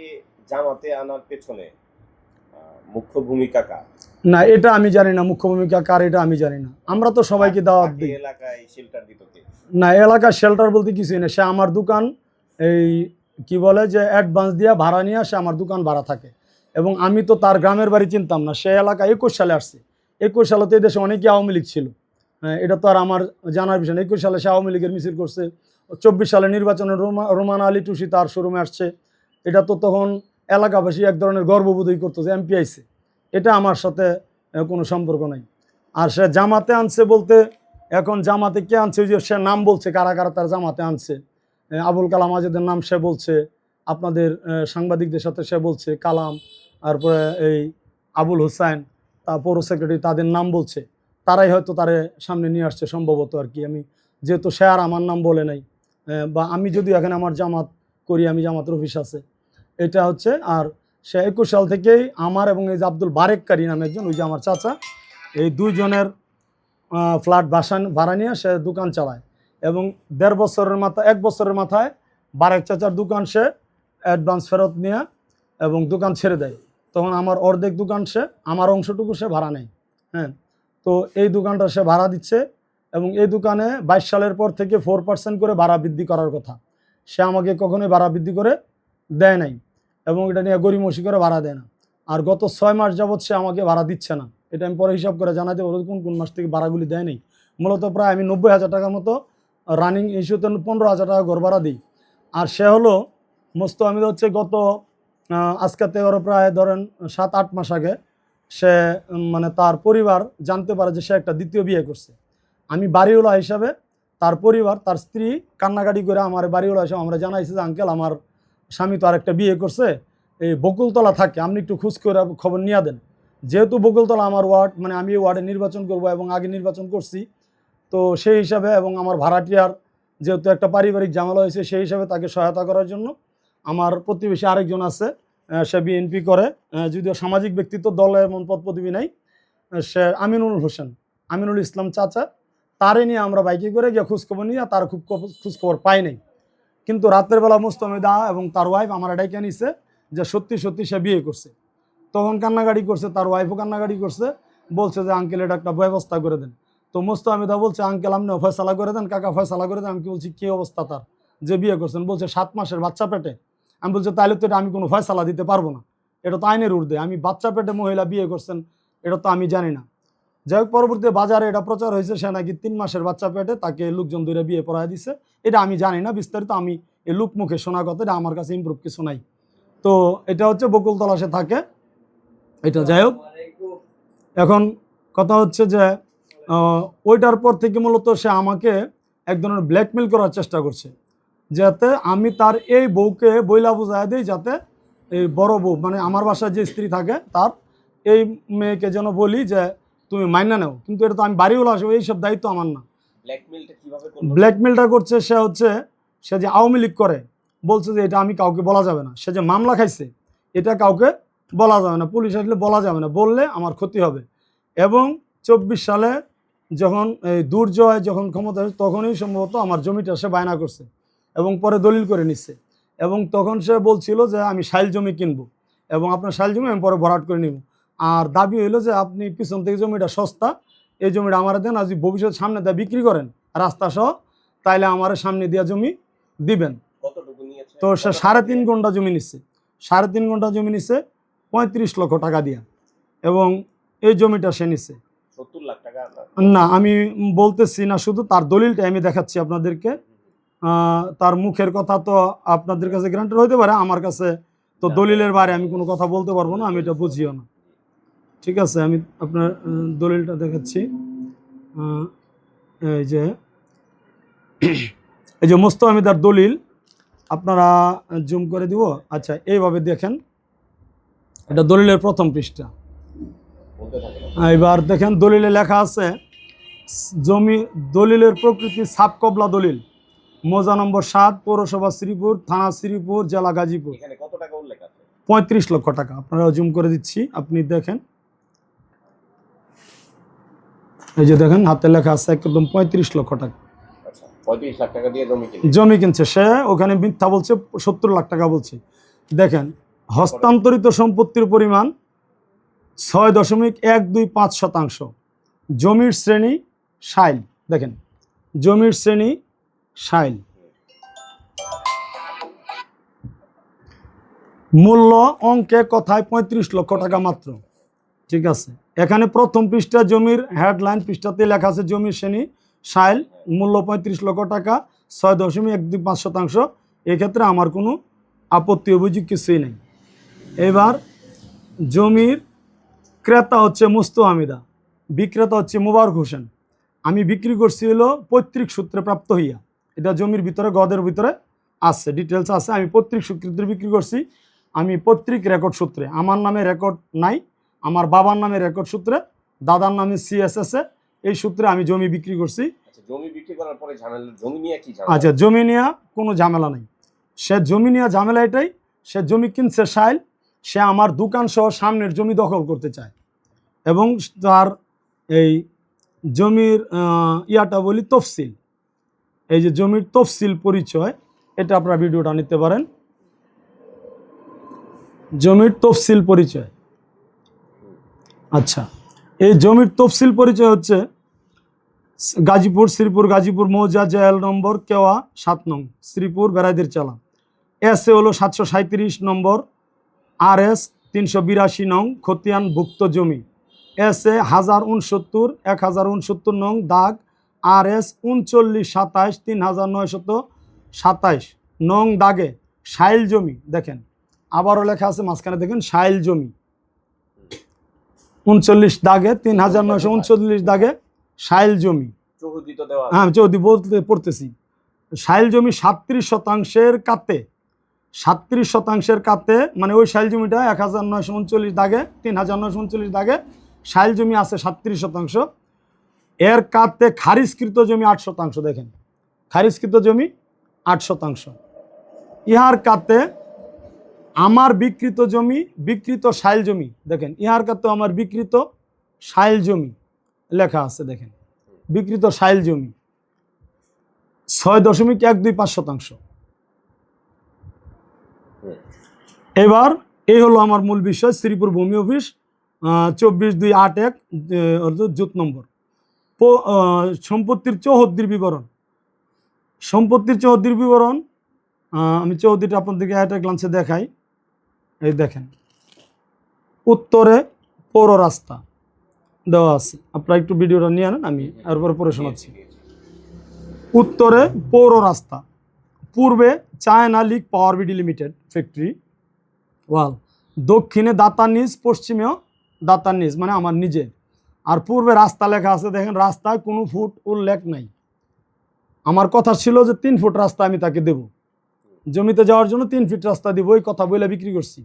জামাতে আনার পেছনে মুখ্য ভূমিকা কার? না, এটা আমি জানি না মুখ্য ভূমিকা কার, এটা আমি জানি না। আমরা তো সবাইকে দাওয়াত দিই। এলাকায় শেল্টার দিত কে? না, এলাকার শেল্টার বলতে কিছুই না। সে আমার দোকান এই কি বলে যে অ্যাডভান্স দিয়া ভাড়া নিয়ে সে আমার দোকান ভাড়া থাকে। এবং আমি তো তার গ্রামের বাড়ি চিনতাম না। সে এলাকা 21 সালে আসছে। 21 সালে তো এই দেশে অনেকেই আওয়ামী লীগ ছিল। এটা তো আর আমার জানার বিষয় না। 21 সালে সে আওয়ামী লীগের মিছিল করছে। 24 সালে নির্বাচনে রোমান আলী টুসি তার শোরুমে আসছে। এটা তো তখন এলাকাবাসী এক ধরনের গর্ববোধই করতো যে এমপি আইছে। এটা আমার সাথে কোনো সম্পর্ক নাই। আর সে জামাতে আনছে বলতে, এখন জামাতে কে আনছে ওই যে সে নাম বলছে, কারা কারা তার জামাতে আনছে। আবুল কালাম আজাদের নাম সে বলছে, আপনাদের সাংবাদিকদের সাথে সে বলছে কালাম, তারপরে এই আবুল হুসাইন, তার পৌর সেক্রেটারি, তাদের নাম বলছে। তারাই হয়তো তারে সামনে নিয়ে আসছে সম্ভবত আর কি। আমি যেহেতু সে আর আমার নাম বলে নাই, বা আমি যদিও এখানে আমার জামাত করি, আমি জামাতের অফিস আছে, এটা হচ্ছে। আর সে 21 সাল থেকেই আমার এবং এই যে আব্দুল বারেককারী নামে একজন, ওই যে আমার চাচা, এই দুইজনের ফ্ল্যাট ভাড়া নিয়ে সে দোকান চালায়। এবং 1 বছরের মাথায় বারেক চাচার দোকান সে অ্যাডভান্স ফেরত নিয়ে এবং দোকান ছেড়ে দেয়। তখন আমার অর্ধেক দোকান সে, আমার অংশটুকু সে ভাড়া নেয়। হ্যাঁ, তো এই দোকানটা সে ভাড়া দিচ্ছে। এবং এই দোকানে 22 সালের পর থেকে 4% করে ভাড়া বৃদ্ধি করার কথা। সে আমাকে কখনোই ভাড়া বৃদ্ধি করে দেয় নাই এবং এটা নিয়ে গড়িমসি করে ভাড়া দেয় না। আর গত 6 মাস যাবৎ সে আমাকে ভাড়া দিচ্ছে না। এটা আমি পরে হিসাব করে জানাতে পারবো কোন কোন মাস থেকে ভাড়াগুলি দেয় নাই। মূলত প্রায় আমি 90,000 টাকার মতো রানিং ইস্যুতে 15,000 টাকা ঘর ভাড়া দিই। আর সে হলো মুস্তাফিদা হচ্ছে গত আজকে থেকে প্রায় ধরেন 7-8 মাস আগে সে মানে তার পরিবার জানতে পারে যে সে একটা দ্বিতীয় বিয়ে করছে। আমি বাড়িওয়ালা হিসাবে তার পরিবার, তার স্ত্রী কান্নাকাটি করে আমার বাড়িওয়ালা এসে আমরা জানাইছি যে আঙ্কেল আমার স্বামী তো আরেকটা বিয়ে করছে, এই বকুলতলা থাকে, আপনি একটু খোঁজ করে খবর নিয়ে দেন। যেহেতু বকুলতলা আমার ওয়ার্ড, মানে আমি এই ওয়ার্ডে নির্বাচন করব এবং আগে নির্বাচন করছি, তো সেই হিসাবে এবং আমার ভাড়াটিয়ার যেহেতু একটা পারিবারিক ঝামেলা হয়েছে, সেই হিসাবে তাকে সহায়তা করার জন্য আমার প্রতিবেশী আরেকজন আছে, সে বিএনপি করে, যদিও সামাজিক ব্যক্তিত্ব, দলে এমন পদ পদবি নাই, সে আমিনুল হোসেন, আমিনুল ইসলাম চাচা, তারে নিয়ে আমরা বাইকে করে গিয়ে খোঁজখবর নিয়ে তার খুব খোঁজখবর পাই নাই। কিন্তু রাতের বেলা মুস্তমিদা এবং তার ওয়াইফ আমার এটাই নিছে যে সত্যি সত্যি সে বিয়ে করছে। তখন কান্নাকাটি করছে, তার ওয়াইফও কান্নাকাটি করছে, বলছে যে আঙ্কেল এটা একটা ব্যবস্থা করে দেন। তো মুস্তমিদা বলছে আঙ্কেল আপনিও ফয়সালা করে দেন, কাকা ফয়সালা করে দেন। আমি কি বলছি কী অবস্থা তার, যে বিয়ে করছেন? বলছে 7 মাসের বাচ্চা পেটে। আমি বলছি তাহলে তো এটা আমি কোনো ফয়সালা দিতে পারবো না, এটা তো আইনের ঊর্ধ্বে, আমি বাচ্চা পেটে মহিলা বিয়ে করছেন এটা তো আমি জানি না। যাই হোক, পরবর্তীতে বাজারে এটা প্রচার হয়েছে সে নাকি 3 মাসের বাচ্চা পেটে তাকে লোকজন ধরে বিয়ে পড়ায় দিছে। এটা আমি জানি না বিস্তারিত, আমি এই লোক মুখে শোনা কথা, এটা আমার কাছে ইমপ্রুভ কিছু নাই। তো এটা হচ্ছে বকুলতলা সে থাকে, এটা যাই হোক। এখন কথা হচ্ছে যে ওইটার পর থেকে মূলত সে আমাকে এক ধরনের ব্ল্যাকমেল করার চেষ্টা করছে, যাতে আমি তার এই বউকে বইলা বুঝাই দিই, যাতে এই বড় বউ মানে আমার বাসায় যে স্ত্রী থাকে তার এই মেয়েকে যেন বলি যে তুমি মাইনা নাও। কিন্তু এটা তো আমি বাড়িওয়ালা আসবো, এইসব দায়িত্ব আমার না। ব্ল্যাকমেলটা করছে সে হচ্ছে, সে যে আওয়ামী লীগ করে, বলছে যে এটা আমি কাউকে বলা যাবে না। সে যে মামলা খাইছে এটা কাউকে বলা যাবে না, পুলিশ আসলে বলা যাবে না, বললে আমার ক্ষতি হবে। এবং 24 সালে যখন এই দুর্জয় যখন ক্ষমতা হয়েছে তখনই সম্ভবত আমার জমিটা সে বায়না করছে এবং পরে দলিল করে নিচ্ছে। এবং তখন সে বলছিল যে আমি শাইল জমি কিনবো এবং আপনার শাইল জমি আমি পরে ভরাট করে নিব। আর দাবি হইলো যে আপনি পিছন থেকে জমিটা সস্তা, এই জমিটা আমার দেন, আর যদি ভবিষ্যৎ সামনে দিয়ে বিক্রি করেন রাস্তা সহ, তাইলে আমার সামনে দিয়া জমি দিবেন। তো সে 3.5 ঘন্টা জমি নিচ্ছে, 3.5 ঘন্টা জমি নিচ্ছে 35 লক্ষ টাকা দিয়া, এবং এই জমিটা সে নিচ্ছে 70 লাখ টাকা না, আমি বলতেছি না, শুধু তার দলিলটা আমি দেখাচ্ছি আপনাদেরকে। তার মুখের কথা তো আপনাদের কাছে গ্রান্টেড হইতে পারে, আমার কাছে তো দলিলের বাইরে আমি কোনো কথা বলতে পারবো না, আমি এটা বুঝিও না। ঠিক আছে, আমি আপনার দলিলটা দেখাচ্ছি। এই যে মুস্তামিদার দলিল, আপনারা জুম করে দিব। আচ্ছা, এইভাবে দেখেন, এটা দলিলের প্রথম পৃষ্ঠা। এবার দেখেন দলিলে লেখা আছে জমি দলিলের প্রকৃতি সাব কবলা দলিল, মৌজা নম্বর 7, পৌরসভা শ্রীপুর, থানা শ্রীপুর, জেলা গাজীপুর। এখানে কত টাকা উল্লেখ আছে? 35 লক্ষ টাকা। আপনারা জুম করে দিচ্ছি, আপনি দেখেন, এই যে দেখেন হাতে লেখা আছে একদম 35 লক্ষ টাকা। আচ্ছা, 35 লাখ টাকা দিয়ে জমি কিনছে সে, ওখানে মিথ্যা বলছে, 70 লাখ টাকা বলছে। দেখেন হস্তান্তরিত সম্পত্তির পরিমাণ 6.125%। জমির শ্রেণী শাইল, দেখেন জমির শ্রেণী শাইল, মূল্য অঙ্কে কথায় 35 লক্ষ টাকা মাত্র। ঠিক আছে, এখানে প্রথম পৃষ্ঠা জমির হেডলাইন পৃষ্ঠাতে লেখা আছে জমির শ্রেণী শাইল, মূল্য 35 লক্ষ টাকা, 6.125%। এক্ষেত্রে আমার কোনো আপত্তি অভিযোগ কিছুই নেই। এবার জমির ক্রেতা হচ্ছে মুস্তামিদা, বিক্রেতা হচ্ছে মুবারক হোসেন। আমি বিক্রি করছি হলো পৈতৃক সূত্রে প্রাপ্ত হইয়া, এটা জমির ভিতরে গদের ভিতরে আছে, ডিটেলস আছে। আমি পৈতৃক সূত্রে বিক্রি করছি, আমি পৈতৃক রেকর্ড সূত্রে, আমার নামে রেকর্ড নাই, আমার বাবার নামে রেকর্ড সূত্রে, দাদার নামে CSS এ, এই সূত্রে আমি জমি বিক্রি করছি। জমি বিক্রি করার পরে ঝামেলা, জমি নিয়ে কি ঝামেলা? আচ্ছা, জমি নিয়ে কোনো ঝামেলা নেই। সে জমি নিয়ে ঝামেলা এটাই, সে জমি কিনছে শাইল, সে আমার দোকান সহ সামনের জমি দখল করতে চায় এবং তার এই জমির ইয়াটা বলি তফসিল, এই যে জমির তফসিল পরিচয়, এটা আপনারা ভিডিওটা নিতে পারেন। জমির তফসিল পরিচয়, আচ্ছা, এই জমির তফসিল পরিচয় হচ্ছে গাজীপুর শ্রীপুর, গাজীপুর মৌজা, জেএল নম্বর কেওয়া 7 নং, শ্রীপুর বেড়াইদের চালা। এসে হলো 737 নম্বর, RS 382 নং, খতিয়ানভুক্ত জমি। এসে 1069 নং, দাগ RS 3927 3927 নং দাগে শাইল জমি। দেখেন আবারও লেখা আছে মাঝখানে, দেখেন শাইল জমি 39 দাগে 3939 দাগে শাইল জমি। চৌহদি তো দেওয়া আছে। হ্যাঁ চৌধুরী বলতে পড়তেছি, সাইল জমি 37% কাতে, 37% কাতে, মানে ওই সাইল জমিটা 1939 দাগে, 3939 দাগে সাইল জমি আছে 37%। এর কাতে খারিজকৃত জমি 8%। দেখেন খারিজকৃত জমি 8%। ইহার কাতে আমার বিকৃত জমি, বিকৃত সাইল জমি, দেখেন ইহার কাতে আমার বিকৃত সাইল জমি লেখা আছে, দেখেন বিকৃত সাইল জমি 6.125%। এবার এই হলো আমার মূল বিষয়, শ্রীপুর ভূমি অফিস 24/281 জুত নম্বর। সম্পত্তির চৌহদ্দির বিবরণ, সম্পত্তির চৌহদ্দির বিবরণ আমি চৌহদ্দিটা আপনাদেরকে একটা গ্লান্সে দেখাই। এই দেখেন উত্তরে পৌর রাস্তা দেওয়া আছে, আপনারা একটু ভিডিওটা নিয়ে আনেন, আমি এরপরে পরে শোনাচ্ছি। উত্তরে পৌর রাস্তা, পূর্বে চায়না লিগ পাওয়ার বিডি লিমিটেড ফ্যাক্টরি ওয়াল, দক্ষিণে দাতার নিজ, পশ্চিমেও দাতার নিজ মানে আমার নিজের। আর পূর্বে রাস্তা লেখা আছে, দেখেন রাস্তায় কোনো ফুট উল্লেখ নাই। আমার কথা ছিল যে 3 ফুট রাস্তা আমি তাকে দেব, জমিতে যাওয়ার জন্য 3 ফিট রাস্তা দিব, ওই কথা বলে বিক্রি করছি।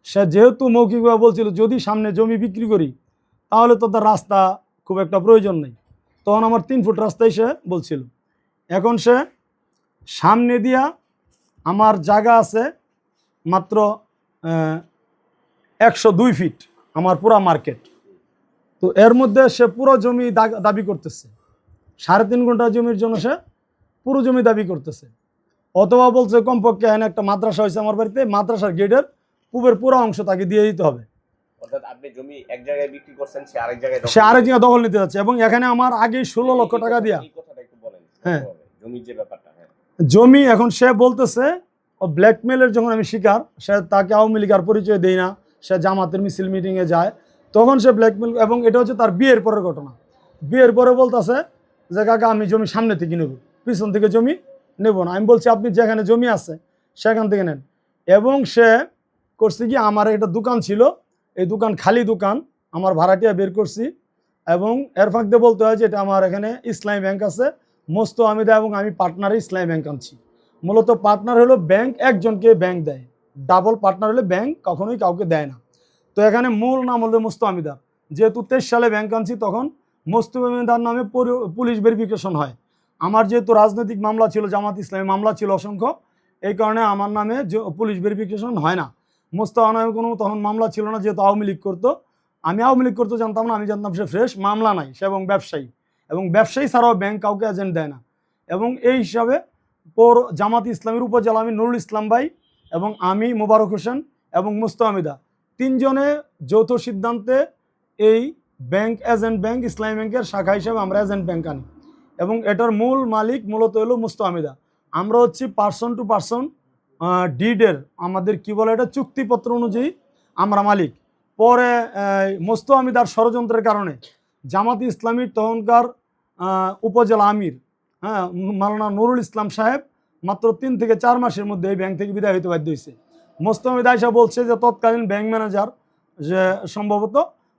সে যেহেতু মৌখিকভাবে বলছিল যদি সামনে জমি বিক্রি করি তাহলে তো তার রাস্তা খুব একটা প্রয়োজন নেই, তখন আমার 3 ফুট রাস্তায় সে বলছিল। এখন সে সামনে দিয়া আমার জায়গা আছে মাত্র 102 ফিট আমার পুরা মার্কেট, তো এর মধ্যে সে পুরো জমি দাবি করতেছে, 3.5 ঘন্টা জমির জন্য সে পুরো জমি দাবি করতেছে। অথবা বলছে কমপক্ষে এখানে একটা মাদ্রাসা হয়েছে আমার বাড়িতে, মাদ্রাসার গেটের পূবের পুরো অংশ তাকে দিয়ে দিতে হবে। অর্থাৎ আপনি জমি এক জায়গায় বিক্রি করছেন, সে আরেক জায়গায় দখল নিতে যাচ্ছে, এবং এখানে আমার আগে 16 লক্ষ টাকা দিয়া। এই কথাটা একটু বলেন। হ্যাঁ জমির যে ব্যাপারটা, হ্যাঁ জমি এখন সে বলতেছে ও ব্ল্যাকমেলের যখন আমি শিকার, সে তাকে আওয়ামী লীগের পরিচয় দেই না, সে জামাতের মিছিল মিটিংয়ে যায়, তখন সে ব্ল্যাকমেল, এবং এটা হচ্ছে তার বিয়ের পরের ঘটনা। বিয়ের পরে বলতেছে যে কাকা আমি জমি সামনে থেকে নেব, পিছন থেকে জমি নেব না। আমি বলছি আপনি যেখানে জমি আছে সেখান থেকে নেন। এবং সে করছে কি, আমার একটা দোকান ছিল, এই দোকান খালি দোকান, আমার ভাড়াটিয়া বের করছি, এবং এর ফাঁক দিয়ে বলতে হয় যে এটা আমার এখানে ইসলামী ব্যাংক আছে, মস্ত আমি দেয়, এবং আমি পার্টনারে ইসলামী ব্যাংক আনছি। মূলত পার্টনার হলো ব্যাংক একজনকে ব্যাংক দেয়, ডাবল পার্টনার হলে ব্যাংক কখনোই কাউকে দেয় না। তো এখানে মূল নাম হলো মুস্তফা আমিদা, যেহেতু 23 সালে ব্যাংক আনছি, তখন মুস্তফা আমিদার নামে পুলিশ ভেরিফিকেশন হয়। আমার যেহেতু রাজনৈতিক মামলা ছিল, জামাত ইসলামী মামলা ছিল অসংখ্য, এই কারণে আমার নামে পুলিশ ভেরিফিকেশন হয় না। মুস্তফা নামে কোনো তখন মামলা ছিল না, যেহেতু আওয়ামী লীগ করতো। আমি আওয়ামী লীগ করতে জানতাম না, আমি জানতাম সে ফ্রেশ, মামলা নাই সে, এবং ব্যবসায়ী, এবং ব্যবসায়ী ছাড়াও ব্যাংক কাউকে এজেন্ট দেয় না। এবং এই হিসাবে পৌর জামাত ইসলামের উপজেলা আমি নুরুল ইসলাম ভাই, এবং আমি মোবারক হোসেন এবং মুস্তফা আমিদা, 3 জনে যৌথ সিদ্ধান্তে এই ব্যাংক এজেন্ট ব্যাংক ইসলামী ব্যাংকের শাখা হিসেবে আমরা এজেন্ট ব্যাংক আনি, এবং এটার মূল মালিক মূলত হলো মুস্তফা আমিদা। আমরা হচ্ছি পার্সন টু পার্সন ডিডের, আমাদের কি বলে এটা, চুক্তিপত্র অনুযায়ী আমরা মালিক। পরে মুস্তফা আমিদার ষড়যন্ত্রের কারণে জামাত ইসলামীর তখনকার উপজেলা আমির, হ্যাঁ মাওলানা নুরুল ইসলাম সাহেব, মাত্র 3 থেকে 4 মাসের মধ্যে এই ব্যাংক থেকে বিদায় হইতে বাধ্য হয়েছে। মুস্তফা আমিদ আয়সা বলছে যে তৎকালীন ব্যাংক ম্যানেজার, যে সম্ভবত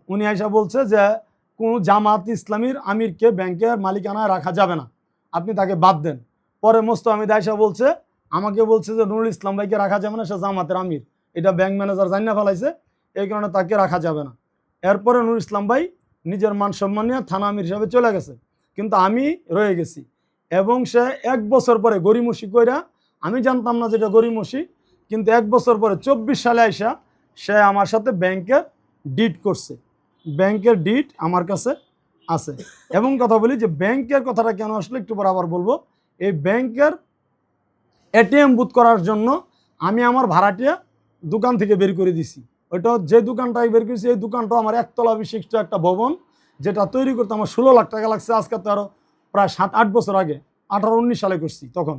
উনি আয়সা বলছে যে কোনো জামাত ইসলামীর আমিরকে ব্যাংকের মালিকানায় রাখা যাবে না, আপনি তাকে বাদ দেন। পরে মুস্তফা আমিদ আয়সা বলছে, আমাকে বলছে যে নুরুল ইসলাম ভাইকে রাখা যাবে না, সে জামাতের আমির, এটা ব্যাংক ম্যানেজার জানিয়ে ফেলাইছে, এই কারণে তাকে রাখা যাবে না। এরপরে নুরুল ইসলাম ভাই নিজের মান সম্মান নিয়ে থানা আমির হিসাবে চলে গেছে, কিন্তু আমি রয়ে গেছি। এবং সে 1 বছর পরে গরিমসি কইরা, আমি জানতাম না যেটা গরিমসি, কিন্তু 1 বছর পরে 24 সালে আইসা সে আমার সাথে ব্যাংকের ডিড করছে, ব্যাংকের ডিড আমার কাছে আছে। এবং কথা বলি যে ব্যাংকের কথাটা কেন আসলে একটু পর আবার বলবো। এই ব্যাংকের এটিএম বুথ করার জন্য আমি আমার ভাড়াটিয়া দোকান থেকে বের করে দিছি। ওইটা যে দোকানটাই বের করেছি, এই দোকানটা আমার 1 তলা বিশিষ্ট একটা ভবন, যেটা তৈরি করতে আমার 16 লাখ টাকা লাগছে। আজকে তো আরও প্রায় 7-8 বছর আগে, 18-19 সালে করছি। তখন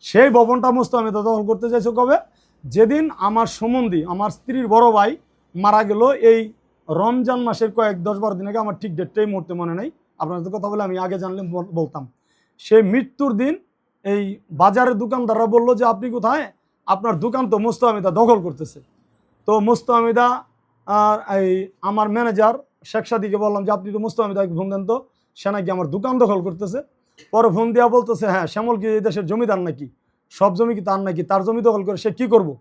সেই ভবনটা মুস্তফা আমিদ দখল করতে চাইছে কবে, যেদিন আমার সম্বন্ধী, আমার স্ত্রীর বড় ভাই মারা গেল, এই রমজান মাসের 10-12 দিন আগে, আমার ঠিক ডেটটা এই মুহূর্তে মনে নেই, আপনাদের কথা বলে আমি আগে জানলে বলতাম। সেই মৃত্যুর দিন এই বাজারের দোকানদাররা বললো যে আপনি কোথায়, আপনার দোকান তো মুস্তফা আমিদা দখল করতেছে। তো মুস্তফা আমিদা এই আমার ম্যানেজার শেখ সাদিকে বললাম যে আপনি তো মুস্তফা আমিদাকে ফোন দেন তো। সে নাকি আমার দোকান দখল করতেছে। পরে ফোন দেওয়া বলতেছে, হ্যাঁ শ্যামল কি এই দেশের জমিদার নাকি, সব জমি কি তার নাকি, তার জমি দখল করে সে কী করবো,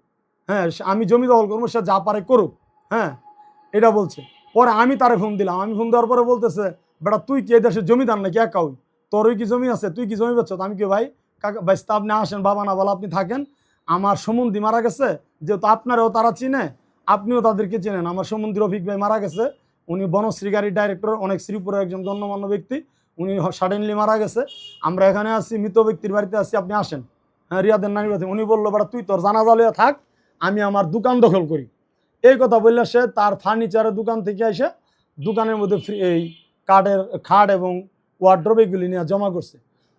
হ্যাঁ আমি জমি দখল করবো, সে যা পারে করুক, হ্যাঁ এটা বলছে। পরে আমি তারে ফোন দিলাম, আমি ফোন দেওয়ার পরে বলতেছে, বেটা তুই কি এই দেশের জমিদার নাকি একাউই, তোরই কি জমি আছে, তুই কি জমি বেচছ? আমি কি ভাই কাকা ভাই আপনি আসেন, বাবা না বলা আপনি থাকেন, আমার সম্বন্ধী মারা গেছে, যেহেতু আপনারাও তারা চিনে আপনিও তাদেরকে চেনেন, আমার সম্বন্ধী রফিক ভাই মারা গেছে, উনি বনশ্রী গাড়ির ডাইরেক্টর, অনেক শ্রীপুরের একজন গণ্যমান্য ব্যক্তি, উনি সাডেনলি মারা গেছে, আমরা এখানে আছি, মৃত ব্যক্তির বাড়িতে আছি, আপনি আসেন, হ্যাঁ রিয়াদের নানির বাড়িতে। উনি বললো, বেটা তুই তোর জানাজা লইয়া থাক, আমি আমার দোকান দখল করি। এই কথা বললে সে তার ফার্নিচারের দোকান থেকে এসে দোকানের মধ্যে এই খাট এবং ওয়ার্ড্রোব এগুলি নিয়ে জমা করছে।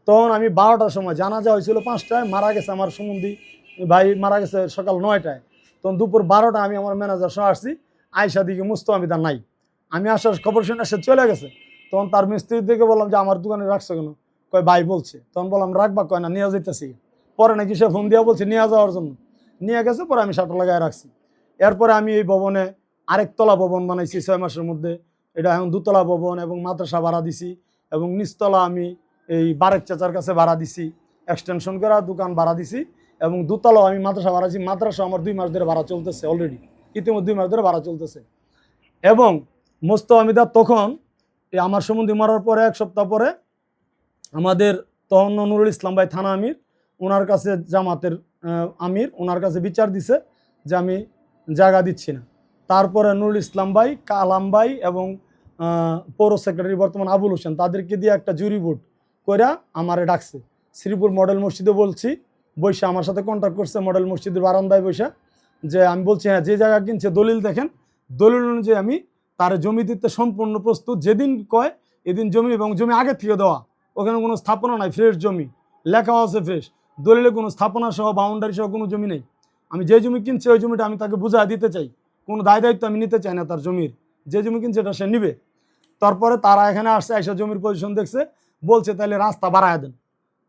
তখন আমি 12টার সময়, জানাজা হয়েছিল 5টায়, মারা গেছে আমার সম্বন্ধী ভাই মারা গেছে সকাল 9টায়, তখন দুপুর 12টা আমি আমার ম্যানেজার সহ আসছি, আয়সা দিকে মুস্তফা নাই, আমি আসার খবর শুনে সে চলে গেছে। তখন তার মিস্ত্রির দিকে বললাম যে আমার দোকানে রাখছো কেন, কয় ভাই বলছে। তখন বললাম রাখবা, কয় না নিয়ে যেতেছি। পরে নাকি সে ফোন দিয়া বলছে নিয়ে যাওয়ার জন্য, নিয়ে গেছে। পরে আমি শাটার লাগায় রাখছি। এরপরে আমি এই ভবনে আরেকতলা ভবন বানাইছি 6 মাসের মধ্যে, এটা এখন 2তলা ভবন এবং মাদ্রাসা ভাড়া দিছি, এবং নিচতলা আমি এই বারেক চাচার কাছে ভাড়া দিছি, এক্সটেনশন করা দোকান ভাড়া দিছি, এবং 2তলাও আমি মাদ্রাসা ভাড়া দিছি। মাদ্রাসা আমার 2 মাস ধরে ভাড়া চলতেছে, অলরেডি ইতিমধ্যে 2 মাস ধরে ভাড়া চলতেছে। এবং মোস্তফা তখন আমার সম্বন্ধে মরার পরে 1 সপ্তাহ পরে আমাদের তখন নুরুল ইসলাম ভাই থানা আমির, ওনার কাছে জামাতের আমির, ওনার কাছে বিচার দিছে যে আমি জায়গা দিচ্ছি না। তারপরে নুরুল ইসলাম ভাই, কালাম ভাই এবং পৌর সেক্রেটারি বর্তমান আবুল হোসেন, তাদেরকে দিয়ে একটা জুরি বোর্ড কইরা আমারে ডাকছে। শ্রীপুর মডেল মসজিদে বলছি, বৈশা আমার সাথে কন্ট্যাক্ট করছে মডেল মসজিদের বারান্দায় বৈশা, যে আমি বলছি হ্যাঁ যে জায়গা কিনছে দলিল দেখেন, দলিল অনুযায়ী আমি তার জমি দিতে সম্পূর্ণ প্রস্তুত, যেদিন কয় এদিন জমি, এবং জমি আগে থেকে দেওয়া, ওখানে কোনো স্থাপনা নাই, ফ্রেশ জমি, লেখাও আছে ফ্রেশ, দলিলে কোনো স্থাপনা সহ বাউন্ডারি সহ কোনো জমি নেই। আমি যে জমি কিনছি ওই জমিটা আমি তাকে বুঝাই দিতে চাই, কোনো দায় দায়িত্ব আমি নিতে চাই না তার জমির, যে জমি কিনছে এটা সে নিবে। তারপরে তারা এখানে আসছে, এসে জমির পজিশন দেখছে, বলছে তাহলে রাস্তা বাড়ায় দেন,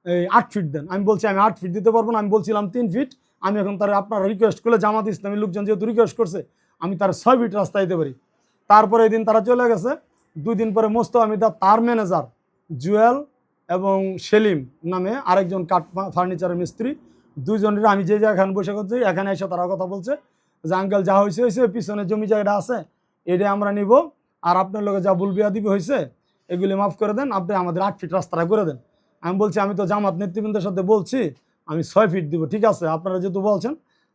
এই 8 ফিট দেন। আমি বলছি আমি 8 ফিট দিতে পারবো না, আমি বলছিলাম 3 ফিট। আমি এখন তার আপনারা রিকোয়েস্ট করলে, জামাত ইসলামী লোকজন যেহেতু রিকোয়েস্ট করছে, আমি তার 6 ফিট রাস্তা দিতে পারি। তারপরে এই দিন তারা চলে গেছে। 2 দিন পরে মোস্তফা তার ম্যানেজার জুয়েল এবং সেলিম নামে আরেকজন কাঠ ফার্নিচারের মিস্ত্রি, দুজনের আমি যে জায়গায় বসে করছি এখানে এসে তারা কথা বলছে যে আঙ্কেল যা হয়েছে হয়েছে, পিছনে জমি জায়গাটা আছে এটা আমরা নিব, আর আপনার লোকে যা ভুল বিয়াদবি হয়েছে এগুলি মাফ করে দেন, আপনি আমাদের 8 ফিট রাস্তাটা করে দেন। আমি বলছি আমি তো জামাত নেতৃবৃন্দের সাথে বলছি আমি 6 ফিট দিব, ঠিক আছে আপনারা যেহেতু বলছেন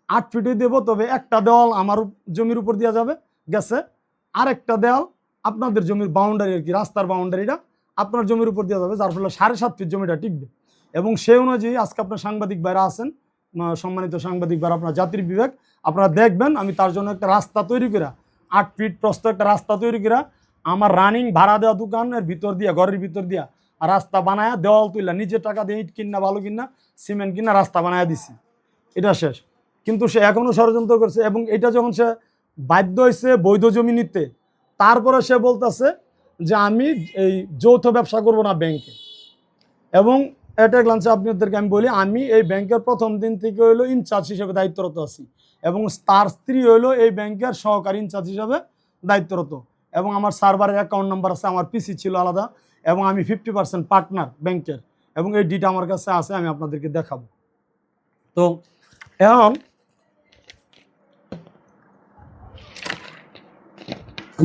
8 ফিটই দেবো, তবে একটা দেওয়াল আমার জমির উপর দেওয়া যাবে গেছে, আরেকটা দেওয়াল আপনাদের জমির বাউন্ডারি, আর কি রাস্তার বাউন্ডারিটা আপনার জমির উপর দেওয়া যাবে, যার ফলে 7.5 ফিট জমিটা টিকবে। এবং সেই অনুযায়ী আজকে আপনার সাংবাদিক ভাইরা আছেন, সম্মানিত সাংবাদিক ভাইরা, আপনার জাতির বিবেক, আপনারা দেখবেন আমি তার জন্য একটা রাস্তা তৈরি করা, 8 ফিট প্রস্থ একটা রাস্তা তৈরি করা, আমার রানিং ভাড়া দেওয়া দোকানের ভিতর দিয়া, ঘরের ভিতর দিয়া রাস্তা বানায়, দেওয়াল তুললা, নিজের টাকা দিয়ে ইট কিনা, বালু কিনা, সিমেন্ট কিনা রাস্তা বানায় দিছি, এটা শেষ। কিন্তু সে এখনও ষড়যন্ত্র করছে, এবং এটা যখন সে বাধ্য হয়েছে বৈধ জমি নিতে, তারপরে সে বলতেছে যে আমি এই যৌথ ব্যবসা করব না ব্যাংকে। এবং এটা গ্লান্সে আপনাদেরকে আমি বলি, আমি এই ব্যাংকের প্রথম দিন থেকে হইলো ইনচার্জ হিসেবে দায়িত্বরত আছি, এবং তার স্ত্রী হইলো এই ব্যাংকের সহকারী ইনচার্জ হিসেবে দায়িত্বরত, এবং আমার সার্ভারের অ্যাকাউন্ট নাম্বার আছে, আমার পিসি ছিল আলাদা, এবং আমি 50% পার্টনার ব্যাংকের, এবং এই ডিটা আমার কাছে আছে, আমি আপনাদেরকে দেখাবো। তো এখন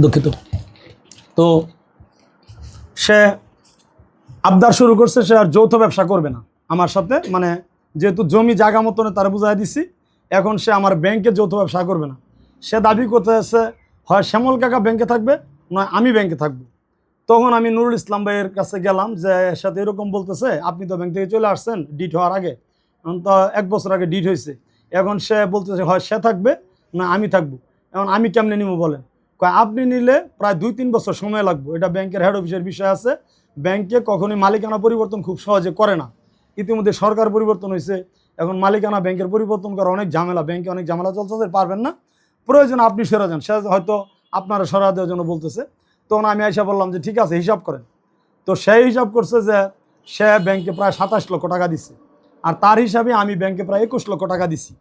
দুঃখিত, তো সে আবদার শুরু করছে সে আর যৌথ ব্যবসা করবে না আমার সাথে, মানে যেহেতু জমি জায়গা মতন তারা বুঝাই দিছি, এখন সে আমার ব্যাংকে যৌথ ব্যবসা করবে না। সে দাবি করতেছে হয় শ্যামল কাকা ব্যাংকে থাকবে, নয় আমি ব্যাংকে থাকবো। তখন আমি নুরুল ইসলাম ভাইয়ের কাছে গেলাম, যে এর সাথে এরকম বলতেছে, আপনি তো ব্যাংক থেকে চলে আসছেন ডিট হওয়ার আগে, এখন তো 1 বছর আগে ডিট হয়েছে, এখন সে বলতেছে হয় সে থাকবে না আমি থাকবো। এখন আমি কেমনে নিব বলেন, আপনি নিলে প্রায় 2-3 বছর সময় লাগবে, এটা ব্যাংকের হেড অফিসের বিষয় আছে, ব্যাংকে কখনোই মালিকানা পরিবর্তন খুব সহজে করে না। ইতিমধ্যে সরকার পরিবর্তন হয়েছে, এখন মালিকানা ব্যাংকের পরিবর্তন করা অনেক ঝামেলা, ব্যাংকে অনেক ঝামেলা চলতেছে, পারবেন না, প্রয়োজন আপনি সরে যান। সে হয়তো আপনারা সরা দেওয়ার জন্য বলতেছে। তখন আমি আইসা বললাম যে ঠিক আছে হিসাব করেন। তো সেই হিসাব করছে যে সে ব্যাংকে প্রায় 27 লক্ষ টাকা দিছে, আর তার হিসাবে আমি ব্যাংকে প্রায় 21 লক্ষ টাকা দিছি।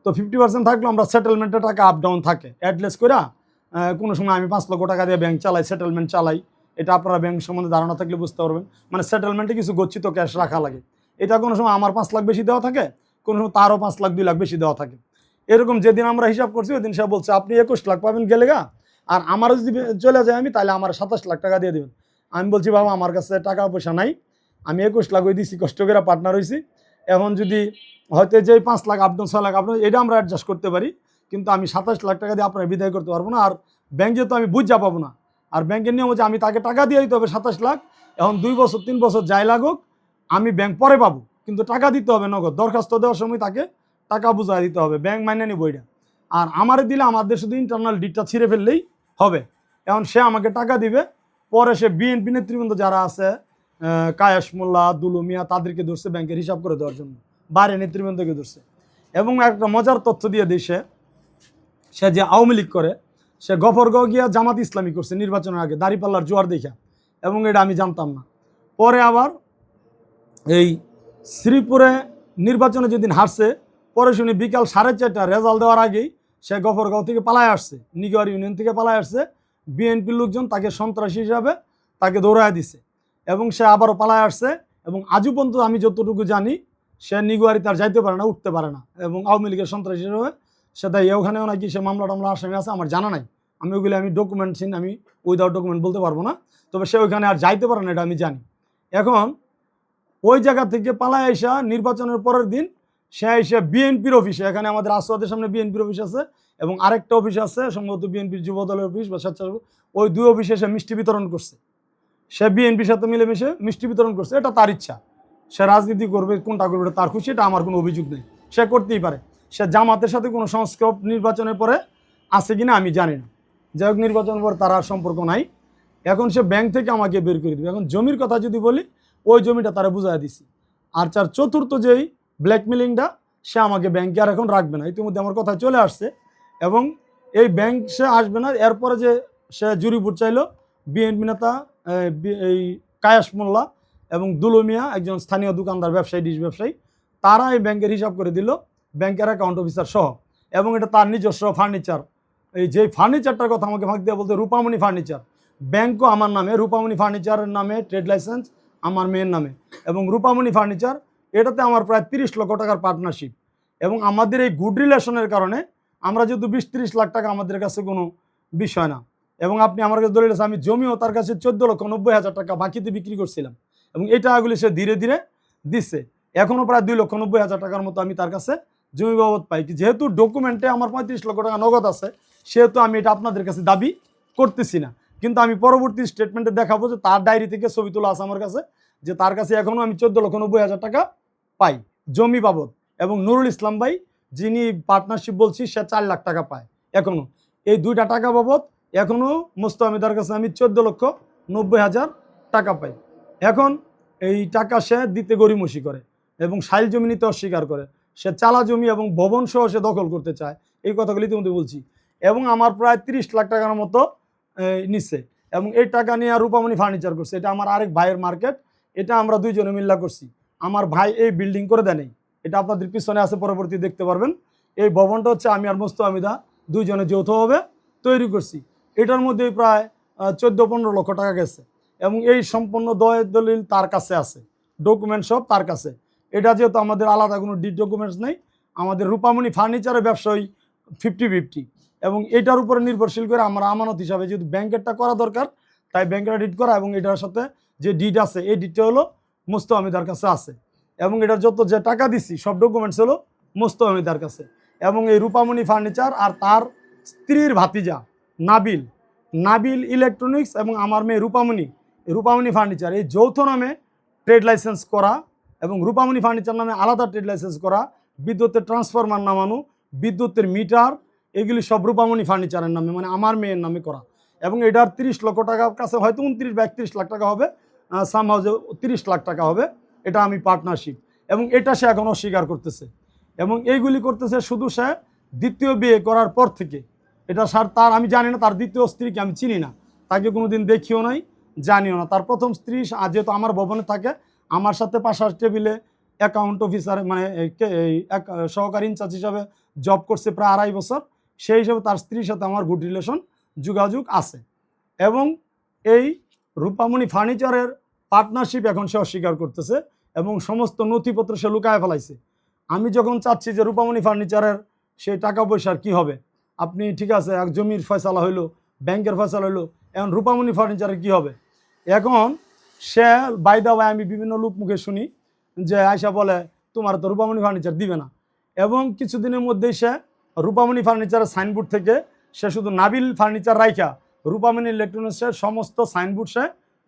তো 50% থাকলে আমরা সেটেলমেন্টের টাকা আপ ডাউন থাকে, অ্যাডলেস করে কোনো সময় আমি 5 লক্ষ টাকা দিয়ে ব্যাংক চালাই, সেটেলমেন্ট চালাই, এটা আপনারা ব্যাংক সম্বন্ধে ধারণা থাকলে বুঝতে পারবেন। মানে সেটেলমেন্টে কিছু গচ্ছিত ক্যাশ রাখা লাগে। এটা কোনো সময় আমার 5 লাখ বেশি দেওয়া থাকে, কোনো সময় তারও 5 লাখ 2 লাখ বেশি দেওয়া থাকে। এরকম যেদিন আমরা হিসাব করছি ওই দিন সে বলছে আপনি 21 লাখ পাবেন গেলে গা, আর আমারও যদি চলে যায় আমি, তাহলে আমার 27 লাখ টাকা দিয়ে দেবেন। আমি বলছি বাবা আমার কাছে টাকা পয়সা নাই, আমি 21 লাখ ওই দিচ্ছি, কষ্ট করে পার্টনার হয়েছি। এখন যদি হয়তো যে 5 লাখ আপনার 6 লাখ আপনার, এটা আমরা অ্যাডজাস্ট করতে পারি, কিন্তু আমি 27 লাখ টাকা দিয়ে আপনার বিদায় করতে পারবো না। আর ব্যাংক যেহেতু আমি বুঝা পাবো না, আর ব্যাংকের নিয়ম হচ্ছে আমি তাকে টাকা দিয়ে দিতে হবে 27 লাখ। এখন 2 বছর 3 বছর যাই লাগুক আমি ব্যাংক পরে পাবো, কিন্তু টাকা দিতে হবে নগদ। দরখাস্ত দেওয়ার সময় তাকে টাকা বুঝাই দিতে হবে, ব্যাংক মাইনে নিব এটা। আর আমারে দিলে আমাদের শুধু ইন্টারনাল ডিটটা ছিঁড়ে ফেললেই হবে। এখন সে আমাকে টাকা দিবে, পরে সে বিএনপি নেতৃবৃন্দ যারা আছে, কায়েস মোল্লা, দুলু মিয়া, তাদেরকে ধরছে ব্যাংকের হিসাব করে দেওয়ার জন্য, বাইরে নেতৃবৃন্দকে ধরছে। এবং একটা মজার তথ্য দিয়ে দিই, সে যে আওয়ামী লীগ করে, সে গফরগাঁও গিয়া জামাত ইসলামী করছে নির্বাচনের আগে, দাঁড়িপাল্লার জোয়ার দেখা, এবং এটা আমি জানতাম না। পরে আবার এই শ্রীপুরে নির্বাচনে যেদিন হারছে, পরে শুনি বিকাল 4:30 রেজাল্ট দেওয়ার আগেই সে গফরগাঁও থেকে পালায় আসছে, নিগোয়ার ইউনিয়ন থেকে পালায় আসছে। বিএনপির লোকজন তাকে সন্ত্রাসী হিসাবে তাকে দৌড়ায় দিছে, এবং সে আবারও পালায় আসছে। এবং আজও পর্যন্ত আমি যতটুকু জানি সে নিগোয়ারি তার যাইতে পারে না, উঠতে পারে না, এবং আওয়ামী লীগের সন্ত্রাসী হিসাবে সে তাই ওখানেও নাকি সে মামলা টামলা আসামি আছে, আমার জানা নাই। আমি ওগুলি আমি ডকুমেন্ট চিনি, আমি উইদাউট ডকুমেন্ট বলতে পারবো না, তবে সে ওইখানে আর যাইতে পারে না, এটা আমি জানি। এখন ওই জায়গা থেকে পালায় আইসা নির্বাচনের পরের দিন সে এসে বিএনপির অফিসে, এখানে আমাদের আসওয়াদের সামনে বিএনপির অফিস আছে, এবং আরেকটা অফিস আছে সম্ভবত বিএনপির যুব দলের অফিস বা স্বেচ্ছাসেবক, ওই 2 অফিসে সে মিষ্টি বিতরণ করছে। সে বিএনপির সাথে মিলেমিশে মিষ্টি বিতরণ করছে, এটা তার ইচ্ছা। সে রাজনীতি করবে, কোনটা করবে এটা তার খুশি, এটা আমার কোনো অভিযোগ নেই, সে করতেই পারে। সে জামাতের সাথে কোনো সংস্কার নির্বাচনের পরে আছে কিনা আমি জানি না, যাই হোক নির্বাচনের পর তার আর সম্পর্ক নাই। এখন সে ব্যাংক থেকে আমাকে বের করে দিবে। এখন জমির কথা যদি বলি, ওই জমিটা তারা বুঝাই দিছি। আর তার চতুর্থ যেই ব্ল্যাকমেলিংটা, সে আমাকে ব্যাংকে আর এখন রাখবে না, ইতিমধ্যে আমার কথা চলে আসছে। এবং এই ব্যাংক সে আসবে না। এরপরে যে সে জুরিপুর চাইলো বিএনপি নেতা এই কায়েস মোল্লা এবং দুলু মিয়া, একজন স্থানীয় দোকানদার ব্যবসায়ী, ডিশ ব্যবসায়ী, তারা এই ব্যাংকের হিসাব করে দিল, ব্যাংকের অ্যাকাউন্ট অফিসার সহ। এবং এটা তার নিজস্ব ফার্নিচার, এই যে ফার্নিচারটার কথা আমাকে ভাগ দিয়ে বলতে, রূপামণি ফার্নিচার, ব্যাংকও আমার নামে, রূপামণি ফার্নিচারের নামে ট্রেড লাইসেন্স আমার মেয়ের নামে, এবং রূপামণি ফার্নিচার এটাতে আমার প্রায় 30 লক্ষ টাকার পার্টনারশিপ। এবং আমাদের এই গুড রিলেশনের কারণে আমরা যেহেতু 20-30 লাখ টাকা আমাদের কাছে কোনো বিষয় না। এবং আপনি আমার কাছে দলিল আছে, আমি জমিও তার কাছে 14,90,000 টাকা বাকিতে বিক্রি করছিলাম, এবং এই টাকাগুলি সে ধীরে ধীরে দিচ্ছে। এখনও প্রায় 2,90,000 টাকার মতো আমি তার কাছে জমি বাবদ পাই। যেহেতু ডকুমেন্টে আমার 35 লক্ষ টাকা নগদ আছে, সেহেতু আমি এটা আপনাদের কাছে দাবি করতেছি না। কিন্তু আমি পরবর্তী স্টেটমেন্টে দেখাবো যে তার ডায়েরি থেকে ছবি তোলা আছে আমার কাছে, যে তার কাছে এখনও আমি 14,90,000 টাকা পাই জমি বাবদ। এবং নুরুল ইসলাম ভাই, যিনি পার্টনারশিপ বলছি, সে 4 লাখ টাকা পায় এখনও। এই 2টা টাকা বাবদ এখনও মুস্তামিদার কাছে আমি 14,90,000 টাকা পাই। এখন এই টাকা সে দিতে গড়িমসি করে এবং সাইল জমি নিতে অস্বীকার করে। সে চালা জমি এবং ভবন সহ সে দখল করতে চায়, এই কথাগুলি ইতিমধ্যে বলছি। এবং আমার প্রায় 30 লাখ টাকার মতো নিচ্ছে। এবং এই টাকা নিয়ে রূপামণি ফার্নিচার করছে, এটা আমার আরেক ভাইয়ের মার্কেট, এটা আমরা 2 জনে মিল্লা করছি। আমার ভাই এই বিল্ডিং করে দেয় নাই, এটা আপনাদের পিছনে আছে, পরবর্তী দেখতে পারবেন। এই ভবনটা হচ্ছে আমি আর মুস্তামিদা 2 জনে যৌথভাবে তৈরি করছি। এটার মধ্যে প্রায় 14-15 লক্ষ টাকা গেছে। এবং এই সম্পূর্ণ দলিল তার কাছে আছে, ডকুমেন্ট সব তার কাছে। এটা যেহেতু আমাদের আলাদা কোনো ডিড ডকুমেন্টস নেই, আমাদের রূপামণি ফার্নিচারের ব্যবসায়ী 50-50, এবং এটার উপরে নির্ভরশীল করে আমরা আমানত হিসাবে যেহেতু ব্যাংকেরটা করা দরকার, তাই ব্যাংকের ডিড করা। এবং এটার সাথে যে ডিড আছে, এই ডিডটা হলো মুস্তামিদার কাছে আছে। এবং এটার যত যে টাকা দিছি সব ডকুমেন্টস হলো মুস্তামিদার কাছে। এবং এই রূপামণি ফার্নিচার আর তার স্ত্রীর ভাতিজা নাবিল ইলেকট্রনিক্স এবং আমার মেয়ে রূপামণি ফার্নিচার, এই যৌথ নামে ট্রেড লাইসেন্স করা, এবং রূপামণি ফার্নিচার নামে আলাদা ট্রেড লাইসেন্স করা, বিদ্যুতের ট্রান্সফরমার নামানো, বিদ্যুতের মিটার, এগুলি সব রূপামণি ফার্নিচারের নামে, মানে আমার মেয়ের নামে করা। এবং এটার 30 লক্ষ টাকার কাছে, হয়তো 29 বা 31 লাখ টাকা হবে, সামহাউজে 30 লাখ টাকা হবে, এটা আমি পার্টনারশিপ। এবং এটা সে এখন অস্বীকার করতেছে, এবং এইগুলি করতেছে শুধু সে দ্বিতীয় বিয়ে করার পর থেকে। এটা তার আমি জানি না, তার দ্বিতীয় স্ত্রীকে আমি চিনি না, তাকে কোনোদিন দেখিও নাই, জানিও না। তার প্রথম স্ত্রী যেহেতু আমার ভবনে থাকে, আমার সাথে পাশার টেবিলে অ্যাকাউন্ট অফিসার, মানে সহকারী ইনচার্জ হিসাবে জব করছে প্রায় 2.5 বছর, সেই হিসাবে তার স্ত্রীর সাথে আমার গুড রিলেশন, যোগাযোগ আছে। এবং এই রূপামণি ফার্নিচারের পার্টনারশিপ এখন সে অস্বীকার করতেছে এবং সমস্ত নথিপত্র সে লুকায় ফেলাইছে। আমি যখন চাচ্ছি যে রূপামণি ফার্নিচারের সেই টাকা পয়সার কি হবে, আপনি ঠিক আছে এক জমির ফয়সালা হইলো, ব্যাংকের ফয়সালা হইলো, এখন রূপামণি ফার্নিচারের কি হবে? এখন সে বাইদা ভাই আমি বিভিন্ন লোক মুখে শুনি যে আয়সা বলে তোমার তো রূপামণি ফার্নিচার দিবে না, এবং কিছুদিনের মধ্যেই সে রূপামণি ফার্নিচারের সাইনবোর্ড থেকে সে শুধু নাবিল ফার্নিচার রাইখা রূপামণি ইলেকট্রনিক্সের সমস্ত সাইনবোর্ড সে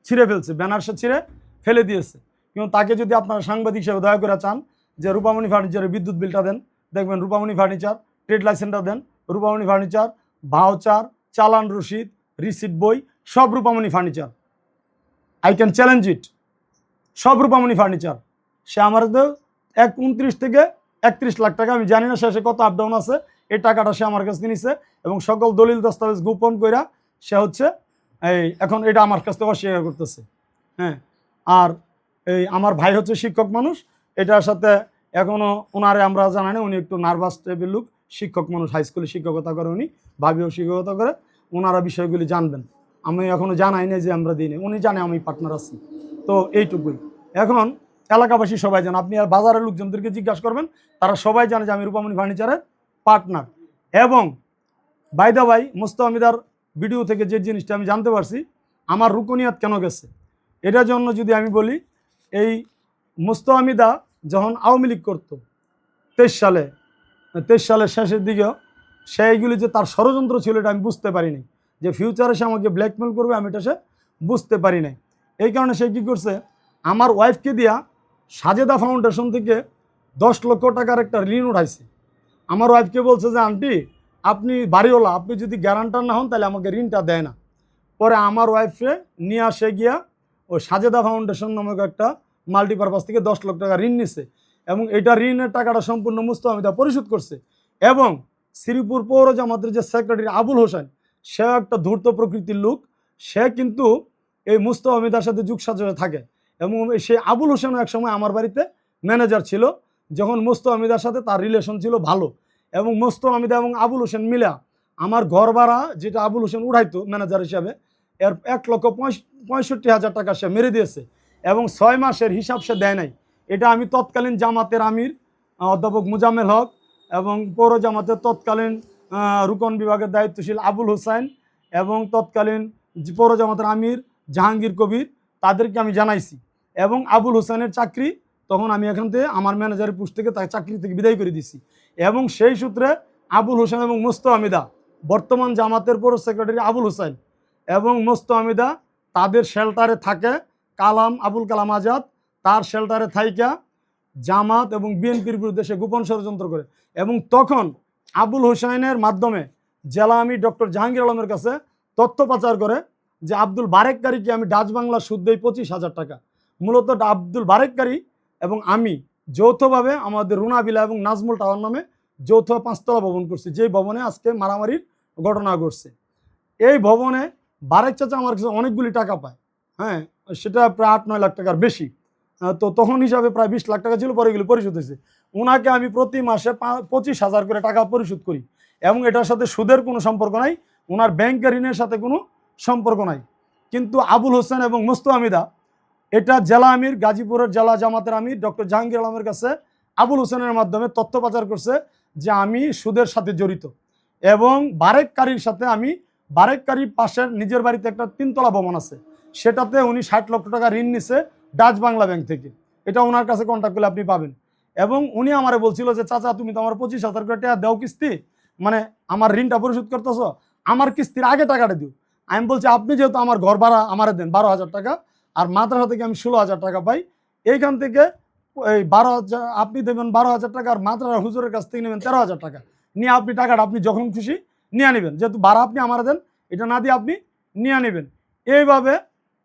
ছিঁড়ে ফেলছে, ব্যানার সে ছিঁড়ে ফেলে দিয়েছে। কিন্তু তাকে যদি আপনারা সাংবাদিক হিসেবে দয়া করে চান যে রূপামণি ফার্নিচারের বিদ্যুৎ বিলটা দেন, দেখবেন রূপামণি ফার্নিচার ট্রেড লাইসেন্সটা দেন, রূপামণি ফার্নিচার ভাউচার, চালান রসিদ, রিসিট বই সব Rupamoni furniture. I can challenge it, সব রূপামণি ফার্নিচার। সে আমার 29 থেকে 31 লাখ টাকা, আমি জানি না শেষে কত আপ ডাউন আছে, এই টাকাটা সে আমার কাছে নিছে এবং সকল দলিল দস্তাবেজ গোপন কইরা সে হচ্ছে এই এখন এটা আমার কাছ থেকে অস্বীকার করতেছে। হ্যাঁ, আর এই আমার ভাই হচ্ছে শিক্ষক মানুষ, এটার সাথে এখনও ওনারে আমরা জানি না, উনি একটু নার্ভাস টাইপের লোক, শিক্ষক মানুষ, হাই স্কুলে শিক্ষকতা করে উনি, ভাবিও শিক্ষকতা করে, ওনারা বিষয়গুলি জানবেন। আমি এখনও জানাই না যে আমরা দিই না, উনি জানে আমি পার্টনার আছি। তো এইটুকুই। এখন এলাকাবাসী সবাই জানে, আপনি আর বাজারের লোকজনদেরকে জিজ্ঞাসা করবেন, তারা সবাই জানে যে আমি রূপামণি ফার্নিচারের পার্টনার। এবং বাইদা ভাই মুস্তামিদার ভিডিও থেকে যে জিনিসটা আমি জানতে পারছি, আমার রুকনিয়াত কেন গেছে এটার জন্য যদি আমি বলি, এই মুস্তামিদা যখন আওয়ামী লীগ করতো 23 সালের শেষের দিকেও, সেইগুলি যে তার ষড়যন্ত্র ছিল এটা আমি বুঝতে পারিনি, যে ফিউচারে সে আমাকে ব্ল্যাকমেল করবে আমি এটা সে বুঝতে পারি নাই। এই কারণে সে কী করছে, আমার ওয়াইফকে দিয়া সাজেদা ফাউন্ডেশন থেকে 10 লক্ষ টাকার একটা ঋণ উঠাইছে। আমার ওয়াইফকে বলছে যে আন্টি আপনি বাড়িওয়ালা, আপনি যদি গ্যারান্টার না হন তাহলে আমাকে ঋণটা দেয় না। পরে আমার ওয়াইফে নিয়ে আসে গিয়া ওই সাজেদা ফাউন্ডেশন নামক একটা মাল্টিপারপাস থেকে 10 লক্ষ টাকা ঋণ নিছে এবং এটা ঋণের টাকাটা সম্পূর্ণ মুস্তামিদা পরিশোধ করছে। এবং শ্রীপুর পৌর জামাতের যে সেক্রেটারি আবুল হোসেন, সে একটা ধূর্ত প্রকৃতির লোক, সে কিন্তু এই মুস্তামিদার সাথে যুগসাজশে থাকে। এবং সেই আবুল হোসেনও একসময় আমার বাড়িতে ম্যানেজার ছিল, যখন মুস্তামিদার সাথে তার রিলেশন ছিল ভালো। এবং মুস্তামিদা এবং আবুল হোসেন মিলা আমার ঘর ভাড়া যেটা আবুল হোসেন উঠাইতো ম্যানেজার হিসাবে, এর 1,65,000 টাকা সে মেরে দিয়েছে এবং 6 মাসের হিসাব সে দেয় নাই। এটা আমি তৎকালীন জামাতের আমির অধ্যাপক মুজাম্মেল হক এবং পৌর জামাতের তৎকালীন রুকন বিভাগের দায়িত্বশীল আবুল হোসেন এবং তৎকালীন পৌর জামাতের আমির জাহাঙ্গীর কবির, তাদেরকে আমি জানাইছি। এবং আবুল হোসেনের চাকরি তখন আমি এখান থেকে আমার ম্যানেজারের পোস্ট থেকে তাকে চাকরি থেকে বিদায় করে দিছি। এবং সেই সূত্রে আবুল হোসেন এবং মুস্তামিদা, বর্তমান জামাতের পৌর সেক্রেটারি আবুল হোসেন এবং মুস্তামিদা তাদের শেল্টারে থাকে। আবুল কালাম আজাদ তার শেল্টারে থাইকা জামাত এবং বিএনপির বিরুদ্ধে সে গোপন ষড়যন্ত্র করে। এবং তখন আবুল হোসেনের মাধ্যমে জেলা আমির ডক্টর জাহাঙ্গীর আলমের কাছে তথ্য পাচার করে যে আব্দুল বারেককারীকে আমি ডাচ বাংলা সুদ দেই 25,000 টাকা। মূলত আব্দুল বারেককারী এবং আমি যৌথভাবে আমাদের রুনাবিলা এবং নাজমুল টাওয়ার নামে যৌথ 5তলা ভবন করছি, যেই ভবনে আজকে মারামারির ঘটনা ঘটছে। এই ভবনে বারেক চাচা আমার কাছে অনেকগুলি টাকা পায়, হ্যাঁ, সেটা প্রায় 8-9 লাখ টাকার বেশি। তো তখন হিসাবে প্রায় 20 লাখ টাকা ছিল, পরে এগুলি পরিশোধ হয়েছে। ওনাকে আমি প্রতি মাসে 25,000 করে টাকা পরিশোধ করি এবং এটার সাথে সুদের কোনো সম্পর্ক নাই, ওনার ব্যাংকের ঋণের সাথে কোনো সম্পর্ক নাই। কিন্তু আবুল হোসেন এবং মুস্তামিদা এটা জেলা আমির, গাজীপুরের জেলা জামাতের আমির ডক্টর জাহাঙ্গীর আলমের কাছে আবুল হোসেনের মাধ্যমে তথ্য পাচার করছে যে আমি সুদের সাথে জড়িত। এবং বারেককারীর সাথে আমি, বারেককারী পাশের নিজের বাড়িতে একটা 3তলা ভবন আছে, সেটাতে উনি 60 লক্ষ টাকা ঋণ নিছে ডাচ বাংলা ব্যাংক থেকে। এটা ওনার কাছে কন্ট্যাক্ট করলে আপনি পাবেন। এবং উনি আমারে বলছিল যে চাচা তুমি তো আমার 25,000 করে টাকা দেও কিস্তি, মানে আমার ঋণটা পরিশোধ করতেছো, আমার কিস্তির আগে টাকাটা দিও। আমি বলছি আপনি যেহেতু আমার ঘর ভাড়া আমারে দেন 12,000 টাকা, আর মাদ্রাসা থেকে আমি 16,000 টাকা পাই, এইখান থেকে এই 12,000 আপনি দেবেন 12,000 টাকা, আর মাদ্রাসা হুজুরের কাছ থেকে নেবেন 13,000 টাকা, নিয়ে আপনি টাকাটা আপনি যখন খুশি নিয়ে নেবেন, যেহেতু ভাড়া আপনি আমার দেন, এটা না দিয়ে আপনি নিয়ে নেবেন। এইভাবে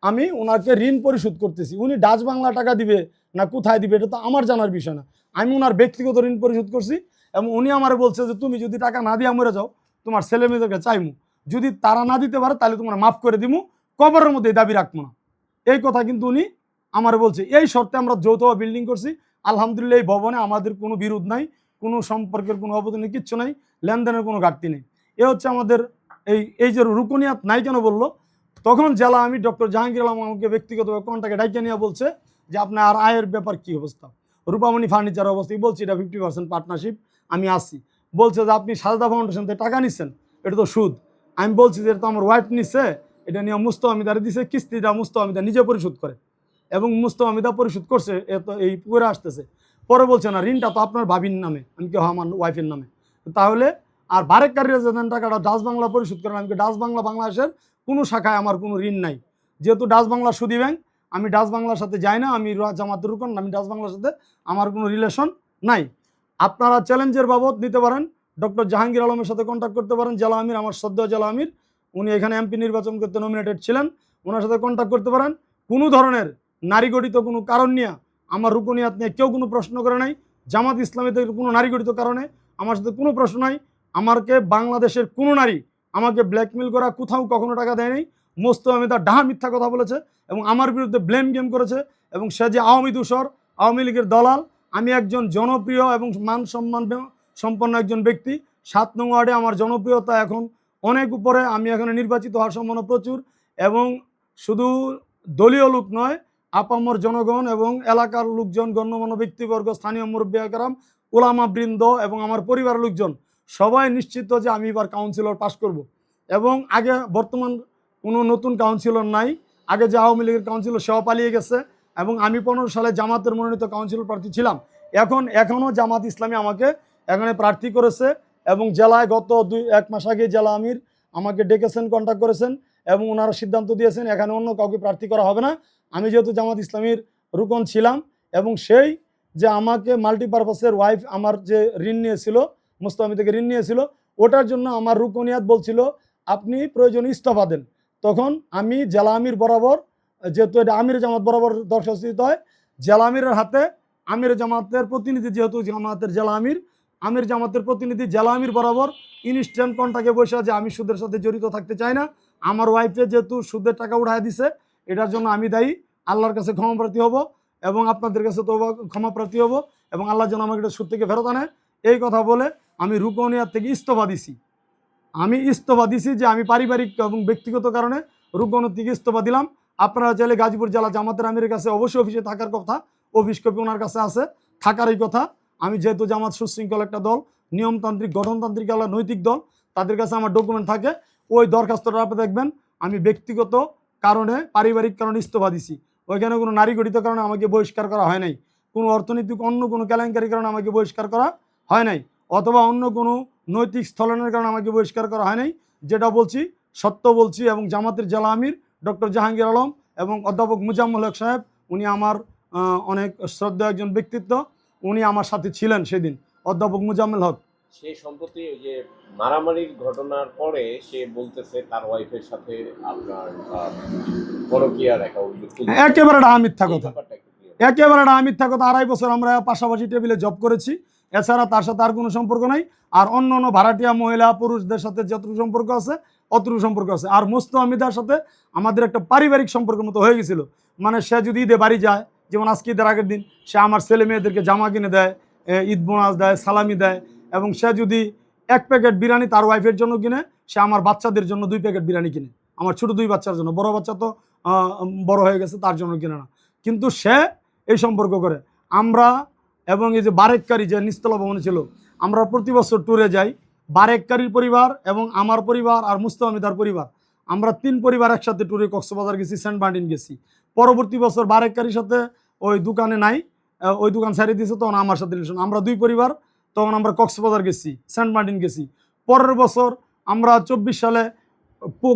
আমি ওনাকে ঋণ পরিশোধ করতেছি। উনি ডাচ বাংলা টাকা দিবে না কোথায় দিবে এটা তো আমার জানার বিষয় না, আমি ওনার ব্যক্তিগত ঋণ পরিশোধ করছি। এবং উনি আমারে বলছে যে তুমি যদি টাকা না দিয়ে মরে যাও, তোমার ছেলে মেয়েদেরকে চাইমু, যদি তারা না দিতে পারে তাহলে তোমার মাফ করে দিমু, কবরের মধ্যে দাবি রাখবো না। এই কথা কিন্তু উনি আমার বলছে। এই শর্তে আমরা যৌথভাবে বিল্ডিং করছি। আলহামদুলিল্লাহ এই ভবনে আমাদের কোনো বিরোধ নাই, কোনো সম্পর্কের কোনো অবদান নেই, কিচ্ছু নাই, লেনদেনের কোনো ঘাটতি নেই। এ হচ্ছে আমাদের এই যে রুকনিয়াত নাই কেন বললো, তখন জেলা আমি ডক্টর জাহাঙ্গীর আলম আমাকে ব্যক্তিগতভাবে কন্টাক্টে ডাইকে নিয়ে বলছে যে আপনার আয়ের ব্যাপার কী অবস্থা, রূপামণি ফার্নিচার অবস্থা বলছি এটা 50% পার্টনারশিপ আমি আসি। বলছে যে আপনি সাজদা ফাউন্ডেশন থেকে টাকা নিচ্ছেন, এটা তো সুদ। আমি বলছি যে এটা তো আমার ওয়াইফ নিচ্ছে, এটা নিয়ে মুস্তফামিদারে দিছে, কিস্তিটা মুস্তফামিদা নিজে পরিশোধ করে এবং মুস্তফামিদা পরিশোধ করছে, এত এই পুরে আসতেছে। পরে বলছে না ঋণটা তো আপনার ভাবির নামে। আমি কি আমার ওয়াইফের নামে, তাহলে আর বারেককারীরা যে টাকাটা ডাচ বাংলা পরিশোধ করেন, আমি ডাচ বাংলা বাংলাদেশের কোনো শাখায় আমার কোনো ঋণ নাই, যেহেতু ডাচ বাংলা সুদী ব্যাংক, আমি ডাচ বাংলার সাথে যাই না, আমি জামাতের রুকন, আমি ডাচ বাংলার সাথে আমার কোনো রিলেশন নাই। আপনারা চ্যালেঞ্জের বাবদ নিতে পারেন, ডক্টর জাহাঙ্গীর আলমের সাথে কন্ট্যাক্ট করতে পারেন। জেলা আমির আমার শ্রদ্ধেয় জেলা আমির, উনি এখানে এমপি নির্বাচন করতে নমিনেটেড ছিলেন, ওনার সাথে কন্ট্যাক্ট করতে পারেন। কোনো ধরনের নারী গঠিত কোনো কারণ নিয়ে আমার রুকনিয়াত নিয়ে কেউ কোনো প্রশ্ন করে নাই। জামাত ইসলামীতে কোনো নারী গঠিত কারণে আমার সাথে কোনো প্রশ্ন নাই। আমাকে বাংলাদেশের কোনো নারী আমাকে ব্ল্যাকমেল করা, কোথাও কখনো টাকা দেয় নাই। মোস্তফা ডাহা মিথ্যা কথা বলেছে এবং আমার বিরুদ্ধে ব্লেম গেম করেছে, এবং সে যে আওয়ামী দূষর, আওয়ামী লীগের দলাল। আমি একজন জনপ্রিয় এবং মান সম্মান সম্পন্ন একজন ব্যক্তি। 7 নং ওয়ার্ডে আমার জনপ্রিয়তা এখন অনেক উপরে, আমি এখানে নির্বাচিত হওয়ার সম্ভাবনা প্রচুর। এবং শুধু দলীয় লোক নয়, আপামর জনগণ এবং এলাকার লোকজন, গণ্যমান্য ব্যক্তিবর্গ, স্থানীয় মুরব্বী একরাম, ওলামা বৃন্দ এবং আমার পরিবারের লোকজন সবাই নিশ্চিত যে আমি এবার কাউন্সিলর পাস করব। এবং আগে বর্তমান কোনো নতুন কাউন্সিলর নাই, আগে যে আওয়ামী লীগের কাউন্সিলর সেও পালিয়ে গেছে, এবং আমি 15 সালে জামাতের মনোনীত কাউন্সিলর প্রার্থী ছিলাম। এখনও জামাত ইসলামী আমাকে এখানে প্রার্থী করেছে, এবং জেলায় গত 1 মাস আগে জেলা আমির আমাকে ডেকেছেন, কন্ট্যাক্ট করেছেন, এবং ওনারা সিদ্ধান্ত দিয়েছেন এখানে অন্য কাউকে প্রার্থী করা হবে না। আমি যেহেতু জামাত ইসলামীর রুকন ছিলাম, এবং সেই যে আমাকে মাল্টিপারপাসের ওয়াইফ আমার যে ঋণ নিয়েছিল, মুস্তামি থেকে ঋণ নিয়েছিল, ওটার জন্য আমার রুকনিয়াত বলছিল আপনি প্রয়োজনে ইস্তফা দেন। তখন আমি জেলা আমির বরাবর, যেহেতু এটা আমির জামাত বরাবর দরখাস্ত হয়, জেলা আমিরের হাতে, আমির জামাতের প্রতিনিধি যেহেতু জামাতের জেলা আমির, আমির জামাতের প্রতিনিধি জেলা আমির বরাবর ইনস্ট্যান্ট কন্ট্যাক্টে বসে যে আমি সুদের সাথে জড়িত থাকতে চাই না, আমার ওয়াইফে যেহেতু সুদের টাকা উঠায় দিছে, এটার জন্য আমি দায়ী, আল্লাহর কাছে ক্ষমাপ্রার্থী হব এবং আপনাদের কাছে তো ক্ষমাপ্রার্থী হব, এবং আল্লাহ যেন আমাকে এটা সুদ থেকে ফেরত আনে। এই কথা বলে আমি রুকনিয়াত থেকে ইস্তফা দিছি। যে আমি পারিবারিক এবং ব্যক্তিগত কারণে রুকনিয়াত থেকে ইস্তফা দিলাম। আপনারা চাইলে গাজীপুর জেলা জামাতের আমিরের কাছে অবশ্যই অফিসে থাকার কথা, অফিস কপি ওনার কাছে আছে, থাকারই কথা। আমি যেহেতু জামাত সুশৃঙ্খল একটা দল, নিয়মতান্ত্রিক গঠনতান্ত্রিক আল্লাহ নৈতিক দল, তাদের কাছে আমার ডকুমেন্ট থাকে। ওই দরখাস্তটা আপনি দেখবেন, আমি ব্যক্তিগত কারণে, পারিবারিক কারণে ইস্তফা দিছি। ওইখানে কোনো নারী গঠিত কারণে আমাকে বহিষ্কার করা হয় নাই, কোনো অর্থনৈতিক অন্য কোনো কেলেঙ্কারির কারণে আমাকে বহিষ্কার করা হয় নাই, অথবা অন্য কোনো নৈতিক স্থলনের কারণে আমাকে বহিষ্কার করা হয় নাই। যেটা বলছি সত্য বলছি। এবং জামাতের জেলা আমির ডক্টর জাহাঙ্গীর আলম এবং অধ্যাপক মুজাম্মল হক সাহেব, উনি আমার অনেক শ্রদ্ধেয় একজন ব্যক্তিত্ব, উনি আমার সাথে ছিলেন সেদিন, অধ্যাপক মুজাম্মল হক। সে সম্প্রতি ওই যে মারামারির ঘটনার পরে সে বলতেছে তার ওয়াইফের সাথে আপনার পরকীয়ার একটা অভিযোগ। একেবারে এটা মিথ্যা কথা, ব্যাপারটা একটু clear করুন। একেবারে এটা মিথ্যা কথা। 2.5 বছর আমরা পাশাপাশি টেবিলে জব করেছি, এছাড়া তার সাথে আর কোনো সম্পর্ক নাই। আর অন্য অন্য ভাড়াটিয়া মহিলা পুরুষদের সাথে যতটুকু সম্পর্ক আছে অতটুকু সম্পর্ক আছে। আর মুস্তফামিদার সাথে আমাদের একটা পারিবারিক সম্পর্কের মতো হয়ে গেছিলো। মানে সে যদি ঈদে বাড়ি যায়, যেমন আজকে ঈদের আগের দিন সে আমার ছেলে মেয়েদেরকে জামা কিনে দেয়, ঈদ বোনাস দেয়, সালামি দেয়, এবং সে যদি 1 প্যাকেট বিরিয়ানি তার ওয়াইফের জন্য কিনে, সে আমার বাচ্চাদের জন্য 2 প্যাকেট বিরিয়ানি কিনে, আমার ছোটো 2 বাচ্চার জন্য। বড় বাচ্চা তো বড় হয়ে গেছে, তার জন্য কিনে না, কিন্তু সে এই সম্পর্ক করে। আমরা এবং এই যে বারেককারী যে নিস্তলা ভবনে ছিল, আমরা প্রতি বছর ট্যুরে যাই। বারেককারীর পরিবার এবং আমার পরিবার আর মুস্তফামিদার পরিবার, আমরা 3 পরিবার একসাথে ট্যুরে কক্সবাজার গেছি, সেন্ট মার্টিন গেছি। পরবর্তী বছর বারেককারীর সাথে ওই দোকানে নাই, ওই দোকান ছাড়িয়ে দিয়েছে, তখন আমার সাথে রিলেশন। আমরা 2 পরিবার, তখন আমরা কক্সবাজার গেছি, সেন্ট মার্টিন গেছি। পরের বছর আমরা 24 সালে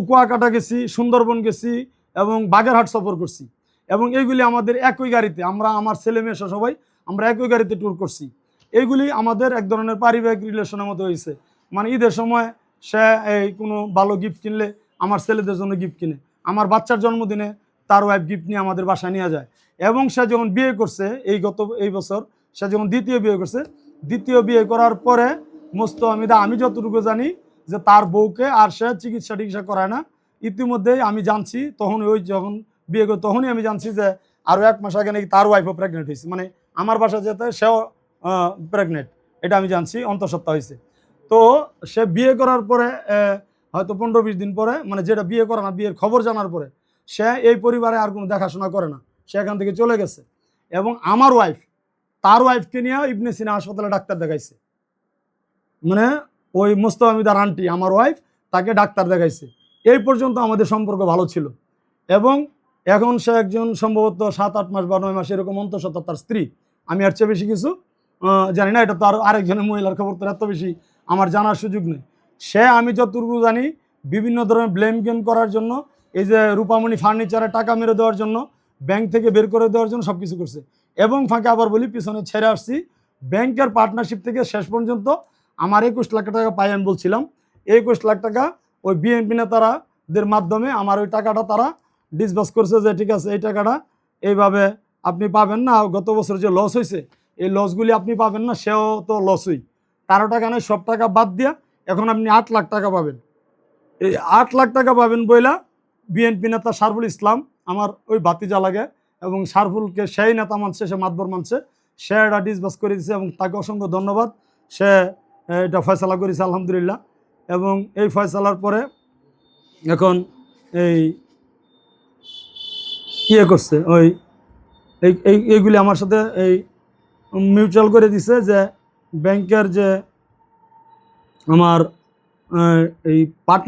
কুয়াকাটা গেছি, সুন্দরবন গেছি এবং বাগেরহাট সফর করছি। এবং এইগুলি আমাদের একই গাড়িতে, আমরা আমার ছেলে মেয়ে সবাই আমরা একই গাড়িতে ট্যুর করছি। এইগুলি আমাদের এক ধরনের পারিবারিক রিলেশনের মতো হয়েছে। মানে ঈদের সময় সে এই কোনো ভালো গিফট কিনলে আমার ছেলেদের জন্য গিফট কিনে, আমার বাচ্চার জন্মদিনে তার ওয়াইফ গিফট নিয়ে আমাদের বাসায় নিয়ে যায়। এবং সে যখন বিয়ে করছে, এই বছর সে যখন দ্বিতীয় বিয়ে করছে, দ্বিতীয় বিয়ে করার পরে মুস্তফামিদা, আমি যতটুকু জানি যে তার বউকে আর সে চিকিৎসা করায় না। ইতিমধ্যেই আমি জানছি, তখন ওই যখন বিয়ে করে তখনই আমি জানছি যে আরও 1 মাস আগে নাকি তার ওয়াইফও প্রেগনেন্ট হয়েছে। মানে আমার বাসা যেতে সেও প্রেগনেন্ট, এটা আমি জানছি, অন্তঃসত্ত্বা হয়েছে। তো সে বিয়ে করার পরে হয়তো 15-20 দিন পরে, মানে যেটা বিয়ে করে না, বিয়ের খবর জানার পরে সে এই পরিবারে আর কোনো দেখাশোনা করে না, সে এখান থেকে চলে গেছে। এবং আমার ওয়াইফ তার ওয়াইফকে নিয়ে ইবনে সিনা হাসপাতালে ডাক্তার দেখাইছে, মানে ওই মোস্তফা মিদার আন্টি আমার ওয়াইফ তাকে ডাক্তার দেখাইছে। এই পর্যন্ত আমাদের সম্পর্ক ভালো ছিল। এবং এখন সে একজন সম্ভবত 7-8 মাস বা 9 মাস এরকম অন্তঃসত্ত্বা তার স্ত্রী। আমি আর চেয়ে বেশি কিছু জানি না, এটা তো আর আরেকজনের মহিলার খবর, তো এত বেশি আমার জানার সুযোগ নেই। সে, আমি যতটুকু জানি, বিভিন্ন ধরনের ব্লেম গেম করার জন্য, এই যে রূপামণি ফার্নিচারে টাকা মেরে দেওয়ার জন্য, ব্যাংক থেকে বের করে দেওয়ার জন্য সব কিছু করছে। এবং ফাঁকে আবার বলি, পিছনে ছেড়ে আসছি ব্যাংকের পার্টনারশিপ থেকে শেষ পর্যন্ত আমার 21 লাখ টাকা পাই। আমি বলছিলাম 21 লাখ টাকা ওই বিএনপি নেতারাদের মাধ্যমে আমার ওই টাকাটা তারা ডিসবার্স করছে, যে ঠিক আছে এই টাকাটা এইভাবে আপনি পাবেন না, গত বছর যে লস হয়েছে এই লসগুলি আপনি পাবেন না, সেও তো লসই, 13 টাকা নয়, সব টাকা বাদ দিয়া এখন আপনি 8 লাখ টাকা পাবেন। এই 8 লাখ টাকা পাবেন বইলা বিএনপি নেতা সারফুল ইসলাম আমার ওই ভাতিজা লাগে, এবং সারফুলকে সেই নেতা মানছে, সে মাতবর মানছে, সে এটা ডিসবার্স করে দিয়েছে এবং তাকে অসংখ্য ধন্যবাদ। সে এটা ফয়সালা করেছে আলহামদুলিল্লাহ। এবং এই ফয়সালার পরে এখন এই ইয়ে করছে, ওই এইগুলি আমার সাথে এই মিউচুয়াল করে দিছে, যে ব্যাংকের যে আমার এই পার্টনার